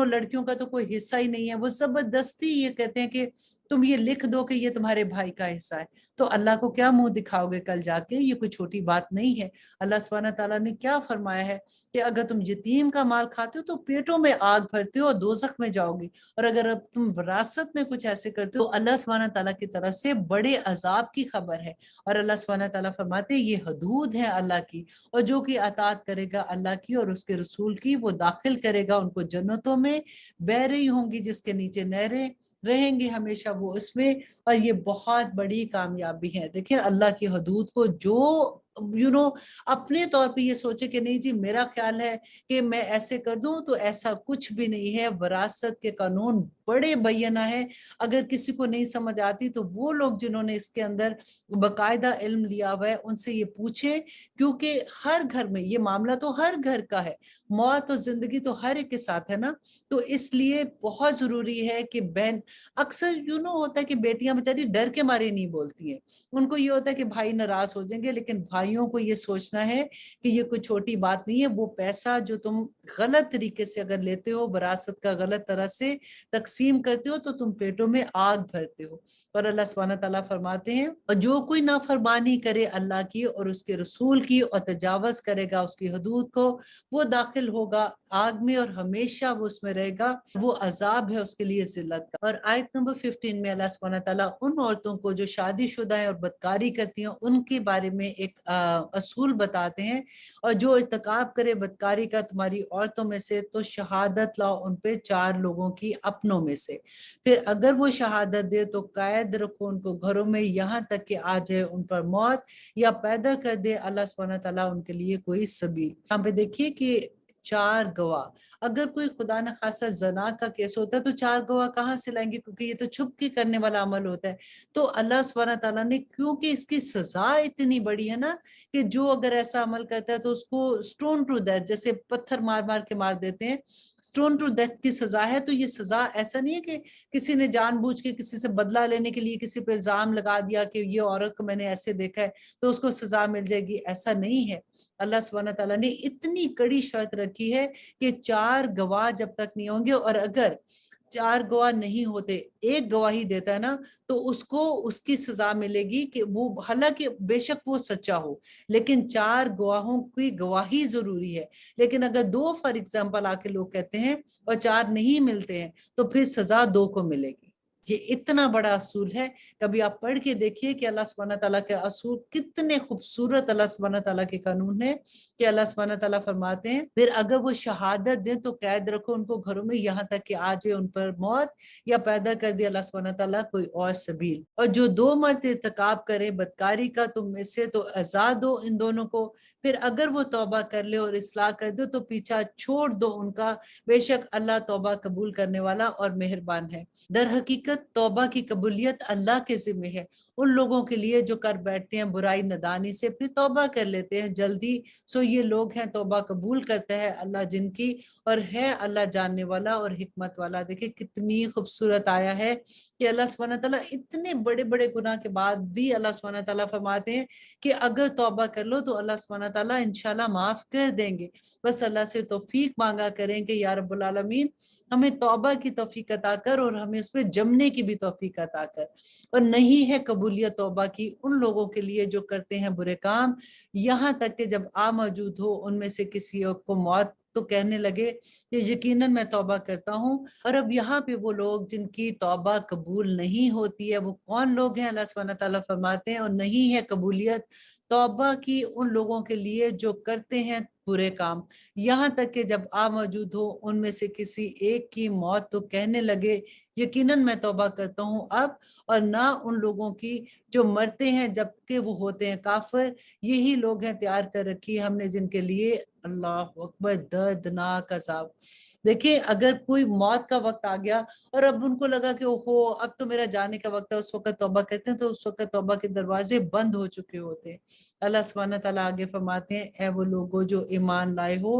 لڑکیوں کا تو کوئی حصہ ہی نہیں ہے، وہ زبردستی یہ کہتے ہیں کہ تم یہ لکھ دو کہ یہ تمہارے بھائی کا حصہ ہے۔ تو اللہ کو کیا منہ دکھاؤ گے کل جا کے؟ یہ کوئی چھوٹی بات نہیں ہے۔ اللہ سبحانہ تعالیٰ نے کیا فرمایا ہے کہ اگر تم یتیم کا مال کھاتے ہو تو پیٹوں میں آگ بھرتے ہو اور دوزخ میں جاؤ گی، اور اگر اب تم وراثت میں کچھ ایسے کرتے ہو تو اللہ سبحانہ تعالیٰ کی طرف سے بڑے عذاب کی خبر ہے۔ اور اللہ سبحانہ تعالیٰ فرماتے یہ حدود ہے اللہ کی، اور جو کہ اطاعت کرے گا اللہ کی اور اس کے رسول کی وہ داخل کرے گا ان کو جنتوں میں، بحریں ہوں گی جس کے نیچے نہریں، رہیں گے ہمیشہ وہ اس میں، اور یہ بہت بڑی کامیابی ہے۔ دیکھیں اللہ کی حدود کو جو اپنے طور پہ یہ سوچے کہ نہیں جی میرا خیال ہے کہ میں ایسے کر دوں، تو ایسا کچھ بھی نہیں ہے۔ وراثت کے قانون بڑے بینہ ہے، اگر کسی کو نہیں سمجھ آتی تو وہ لوگ جنہوں نے اس کے اندر باقاعدہ علم لیا ہوا ہے ان سے یہ پوچھیں، کیونکہ ہر گھر میں یہ معاملہ تو ہر گھر کا ہے، موت اور زندگی تو ہر ایک کے ساتھ ہے نا، تو اس لیے بہت ضروری ہے کہ بہن اکثر ہوتا ہے کہ بیٹیاں بیچاری ڈر کے مارے نہیں بولتی ہیں، ان کو یہ ہوتا ہے کہ بھائی ناراض ہو جائیں گے، لیکن بھائیوں کو یہ سوچنا ہے کہ یہ کوئی چھوٹی بات نہیں ہے۔ وہ پیسہ جو تم غلط طریقے سے اگر لیتے ہو، وراثت کا غلط طرح سے تقسیم کرتے ہو، تو تم پیٹوں میں آگ بھرتے ہو۔ اور اللہ سبحانہ تعالیٰ فرماتے ہیں اور جو کوئی نافرمانی کرے اللہ کی اور اس کے رسول کی اور تجاوز کرے گا اس کی حدود کو، وہ داخل ہوگا آگ میں اور ہمیشہ وہ اس میں رہے گا، وہ عذاب ہے اس کے لیے ذلت کا۔ اور آیت نمبر 15 میں اللہ سبحانہ تعالیٰ ان عورتوں کو جو شادی شدہ ہیں اور بدکاری کرتی ہیں ان کے بارے میں ایک اصول بتاتے ہیں، اور جو ارتکاب کرے بدکاری کا تمہاری عورتوں میں سے تو شہادت لاؤ ان پہ 4 لوگوں کی اپنوں میں سے، پھر اگر وہ شہادت دے تو قید رکھو ان کو گھروں میں یہاں تک کہ آ جائے ان پر موت یا پیدا کر دے اللہ سبحانہ تعالیٰ ان کے لیے کوئی سبیل۔ یہاں پہ دیکھیے کہ 4 گواہ. اگر کوئی خدا نہ خاصا زنا کا کیس ہوتا ہے تو 4 گواہ کہاں سے لائیں گے، کیونکہ یہ تو چھپ کے کرنے والا عمل ہوتا ہے. تو اللہ سبحانہ تعالیٰ نے، کیونکہ اس کی سزا اتنی بڑی ہے نا کہ جو اگر ایسا عمل کرتا ہے تو اس کو سٹون ٹو ڈیتھ، جیسے پتھر مار مار کے مار دیتے ہیں، سٹون ٹو ڈیتھ کی سزا ہے. تو یہ سزا ایسا نہیں ہے کہ کسی نے جان بوجھ کے کسی سے بدلہ لینے کے لیے کسی پہ الزام لگا دیا کہ یہ عورت کو میں نے ایسے دیکھا ہے تو اس کو سزا مل جائے گی. ایسا نہیں ہے. اللہ سبحانہ تعالیٰ نے اتنی کڑی شرط رکھی ہے کہ 4 گواہ جب تک نہیں ہوں گے، اور اگر 4 گواہ نہیں ہوتے، ایک گواہی دیتا ہے نا، تو اس کو اس کی سزا ملے گی کہ وہ، حالانکہ بے شک وہ سچا ہو، لیکن 4 گواہوں کی گواہی ضروری ہے. لیکن اگر 2 فار ایگزامپل آ کے لوگ کہتے ہیں اور 4 نہیں ملتے ہیں تو پھر سزا 2 کو ملے گی. یہ اتنا بڑا اصول ہے. کبھی آپ پڑھ کے دیکھیے کہ اللہ سبحانہ تعالیٰ کے اصول کتنے خوبصورت اللہ سبحانہ تعالیٰ کے قانون ہے. کہ اللہ سبحانہ تعالیٰ فرماتے ہیں پھر اگر وہ شہادت دیں تو قید رکھو ان کو گھروں میں یہاں تک کہ آ جائے ان پر موت، یا پیدا کر دے اللہ سبحانہ تعالیٰ کوئی اور سبیل. اور جو 2 مرد ارتکاب کرے بدکاری کا تم میں سے تو آزاد ہو ان دونوں کو. پھر اگر وہ توبہ کر لے اور اصلاح کر دو تو پیچھا چھوڑ دو ان کا، بے شک اللہ توبہ قبول کرنے والا اور مہربان ہے. در حقیقت توبہ کی قبولیت اللہ کے ذمہ ہے ان لوگوں کے لیے جو کر بیٹھتے ہیں برائی ندانی سے پھر توبہ کر لیتے ہیں جلدی. سو یہ لوگ ہیں توبہ قبول کرتا ہے اللہ جن کی، اور ہے اللہ جاننے والا اور حکمت والا. دیکھیں کتنی خوبصورت آیا ہے کہ اللہ سبحانہ تعالیٰ اتنے بڑے بڑے گناہ کے بعد بھی اللہ سبحانہ تعالیٰ فرماتے ہیں کہ اگر توبہ کر لو تو اللہ سبحانہ تعالیٰ انشاءاللہ معاف کر دیں گے. بس اللہ سے توفیق مانگا کریں کہ یا رب العالمین ہمیں توبہ کی توفیق عطا کر اور ہمیں اس پہ جمنے کی بھی توفیق عطا کر. اور نہیں ہے قبولیت توبہ کی ان لوگوں کے لیے جو کرتے ہیں برے کام، یہاں تک کہ جب آ موجود ہو ان میں سے کسی کو موت تو کہنے لگے کہ یقیناً میں توبہ کرتا ہوں. اور اب یہاں پہ وہ لوگ جن کی توبہ قبول نہیں ہوتی ہے وہ کون لوگ ہیں؟ اللہ سبحانہ تعالیٰ فرماتے ہیں اور نہیں ہے قبولیت توبہ کی ان لوگوں کے لیے جو کرتے ہیں برے کام، یہاں تک کہ جب آ موجود ہو ان میں سے کسی ایک کی موت تو کہنے لگے یقیناً میں توبہ کرتا ہوں اب، اور نہ ان لوگوں کی جو مرتے ہیں جبکہ وہ ہوتے ہیں کافر. یہی لوگ ہیں تیار کر رکھی ہم نے جن کے لیے اللہ اکبر دردناک عذاب. دیکھیں اگر کوئی موت کا وقت آ گیا اور اب ان کو لگا کہ اوہو اب تو میرا جانے کا وقت ہے، اس وقت توبہ کرتے ہیں تو اس وقت توبہ کے دروازے بند ہو چکے ہوتے ہیں. اللہ سبحانہ تعالیٰ آگے فرماتے ہیں اے وہ لوگوں جو ایمان لائے ہو،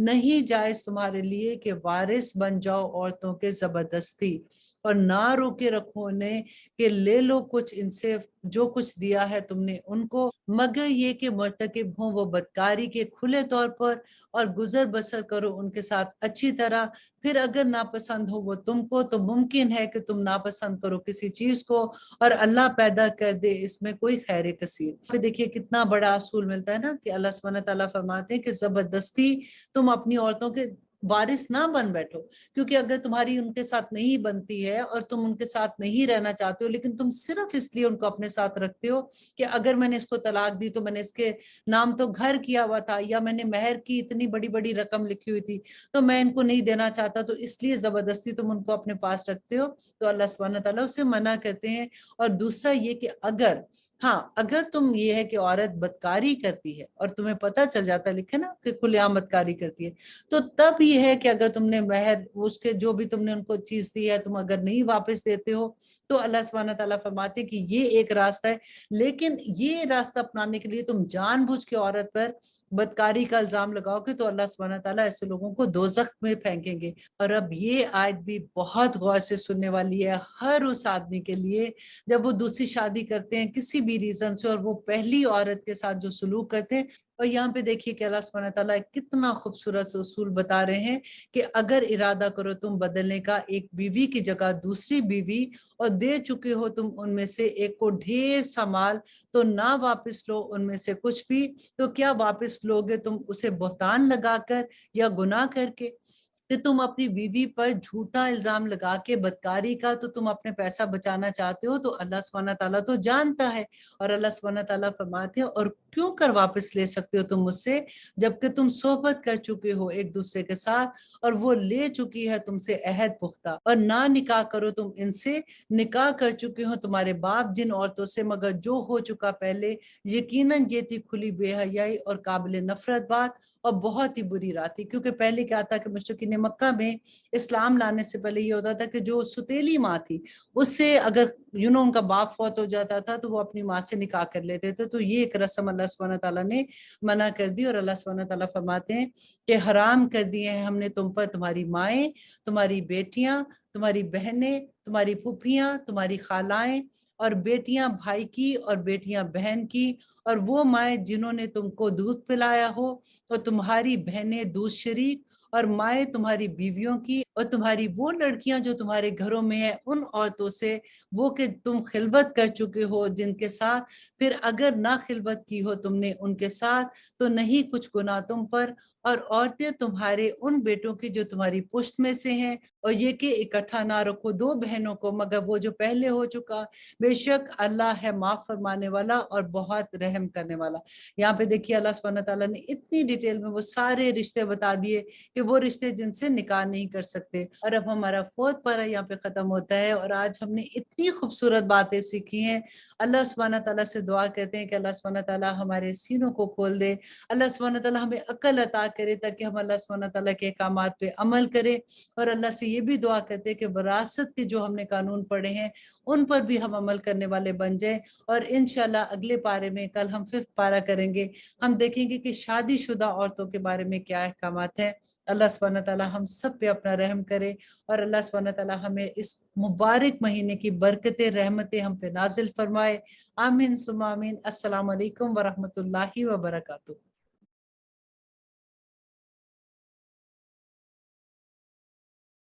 نہیں جائز تمہارے لیے کہ وارث بن جاؤ عورتوں کے زبردستی، اور نہ روکے رکھو انہیں کہ لے لو کچھ ان سے جو کچھ دیا ہے تم نے ان کو، مگر یہ کہ مرتکب ہوں وہ بدکاری کے کھلے طور پر، اور گزر بسر کرو ان کے ساتھ اچھی طرح. پھر اگر ناپسند ہو وہ تم کو تو ممکن ہے کہ تم ناپسند کرو کسی چیز کو، اور اللہ پیدا کر دے اس میں کوئی خیر کثیر. پھر دیکھیے کتنا بڑا اصول ملتا ہے نا کہ اللہ سبحانہ تعالیٰ فرماتے ہیں کہ زبردستی تم اپنی عورتوں کے وارث نہ بن بیٹھو، کیونکہ اگر تمہاری ان کے ساتھ نہیں بنتی ہے اور تم ان کے ساتھ نہیں رہنا چاہتے ہو لیکن تم صرف اس لیے ان کو اپنے ساتھ رکھتے ہو کہ اگر میں نے اس کو طلاق دی تو میں نے اس کے نام تو گھر کیا ہوا تھا، یا میں نے مہر کی اتنی بڑی بڑی رقم لکھی ہوئی تھی تو میں ان کو نہیں دینا چاہتا، تو اس لیے زبردستی تم ان کو اپنے پاس رکھتے ہو، تو اللہ سبحانہ تعالیٰ اسے منع کرتے ہیں. اور دوسرا یہ کہ اگر تم یہ ہے کہ عورت بدکاری کرتی ہے اور تمہیں پتہ چل جاتا ہے، لکھے نا کہ کھلے عام بدکاری کرتی ہے، تو تب یہ ہے کہ اگر تم نے مہر اس کے جو بھی تم نے ان کو چیز دی ہے تم اگر نہیں واپس دیتے ہو تو اللہ سبحانہ تعالیٰ فرماتے کہ یہ ایک راستہ ہے. لیکن یہ راستہ اپنانے کے لیے تم جان بوجھ کے عورت پر بدکاری کا الزام لگاؤ گے تو اللہ سبحانہ تعالیٰ ایسے لوگوں کو دوزخ میں پھینکیں گے. اور اب یہ آیت بھی بہت غور سے سننے والی ہے ہر اس آدمی کے لیے جب وہ دوسری شادی کرتے ہیں کسی بھی ریزن سے اور وہ پہلی عورت کے ساتھ جو سلوک کرتے ہیں. اور یہاں پہ دیکھیے کہ اللہ سبحانہ تعالیٰ کتنا خوبصورت اصول بتا رہے ہیں کہ اگر ارادہ کرو تم بدلنے کا ایک بیوی کی جگہ دوسری بیوی، اور دے چکے ہو تم ان میں سے ایک کو ڈھیر سا مال، تو نہ واپس لو ان میں سے کچھ بھی، تو کیا واپس لوگے تم اسے بہتان لگا کر یا گناہ کر کے؟ کہ تم اپنی بیوی پر جھوٹا الزام لگا کے بدکاری کا تو تم اپنے پیسہ بچانا چاہتے ہو، تو اللہ سبحانہ تعالیٰ تو جانتا ہے. اور اللہ سبحانہ تعالیٰ فرماتے ہیں اور کیوں کر واپس لے سکتے ہو تم مجھ سے جبکہ تم صحبت کر چکے ہو ایک دوسرے کے ساتھ اور وہ لے چکی ہے تم سے عہد پختہ. اور نہ نکاح کرو تم ان سے، نکاح کر چکے ہو تمہارے باپ جن عورتوں سے مگر جو ہو چکا پہلے، یقیناً یہ تھی کھلی بے حیائی اور قابل نفرت بات. اور بہت ہی بری رات تھی، کیونکہ پہلے کیا تھا کہ مشرکین مکہ میں اسلام لانے سے پہلے یہ ہوتا تھا کہ جو ستیلی ماں تھی اس سے اگر ان کا باپ فوت ہو جاتا تھا تو وہ اپنی ماں سے نکاح کر لیتے تھے، تو یہ ایک رسم اللہ سبحانہ تعالیٰ نے منع کر دی، اور اللہ سبحانہ تعالیٰ فرماتے ہیں کہ حرام کر دیے ہیں ہم نے تم پر تمہاری مائیں، تمہاری بیٹیاں، تمہاری بہنیں، تمہاری پھوپھیاں، تمہاری خالائیں، اور بیٹیاں بھائی کی اور بیٹیاں بہن کی، اور وہ مائیں جنہوں نے تم کو دودھ پلایا ہو، اور تمہاری بہنیں دودھ شریک، اور مائیں تمہاری بیویوں کی، اور تمہاری وہ لڑکیاں جو تمہارے گھروں میں ہیں ان عورتوں سے وہ کہ تم خلوت کر چکے ہو جن کے ساتھ، پھر اگر نہ خلوت کی ہو تم نے ان کے ساتھ تو نہیں کچھ گناہ تم پر، اور عورتیں تمہارے ان بیٹوں کی جو تمہاری پشت میں سے ہیں، اور یہ کہ اکٹھا نہ رکھو دو بہنوں کو مگر وہ جو پہلے ہو چکا، بے شک اللہ ہے معاف فرمانے والا اور بہت رحم کرنے والا۔ یہاں پہ دیکھیے اللہ سبحانہ تعالیٰ نے اتنی ڈیٹیل میں وہ سارے رشتے بتا دیے کہ وہ رشتے جن سے نکاح نہیں کر سکتے۔ اور اب ہمارا 4 پارہ یہاں پہ ختم ہوتا ہے، اور آج ہم نے اتنی خوبصورت باتیں سیکھی ہیں۔ اللہ سبحانہ تعالیٰ سے دعا کرتے ہیں کہ اللہ سبحانہ تعالیٰ ہمارے سینوں کو کھول دے، اللہ سبحانہ تعالیٰ ہمیں عقل عطا کرے تاکہ ہم اللہ سبحانہ تعالیٰ کے احکامات پہ عمل کریں، اور اللہ سے یہ بھی دعا کرتے ہیں کہ وراثت کے جو ہم نے قانون پڑھے ہیں ان پر بھی ہم عمل کرنے والے بن جائیں۔ اور انشاءاللہ اگلے پارے میں کل ہم 5 پارہ کریں گے، ہم دیکھیں گے کہ شادی شدہ عورتوں کے بارے میں کیا احکامات ہیں۔ اللہ سبحانہ تعالیٰ ہم سب پہ اپنا رحم کرے، اور اللہ سبحانہ تعالیٰ ہمیں اس مبارک مہینے کی برکتیں رحمتیں ہم پہ نازل فرمائے۔ آمین ثم آمین۔ السلام علیکم ورحمۃ اللہ وبرکاتہ۔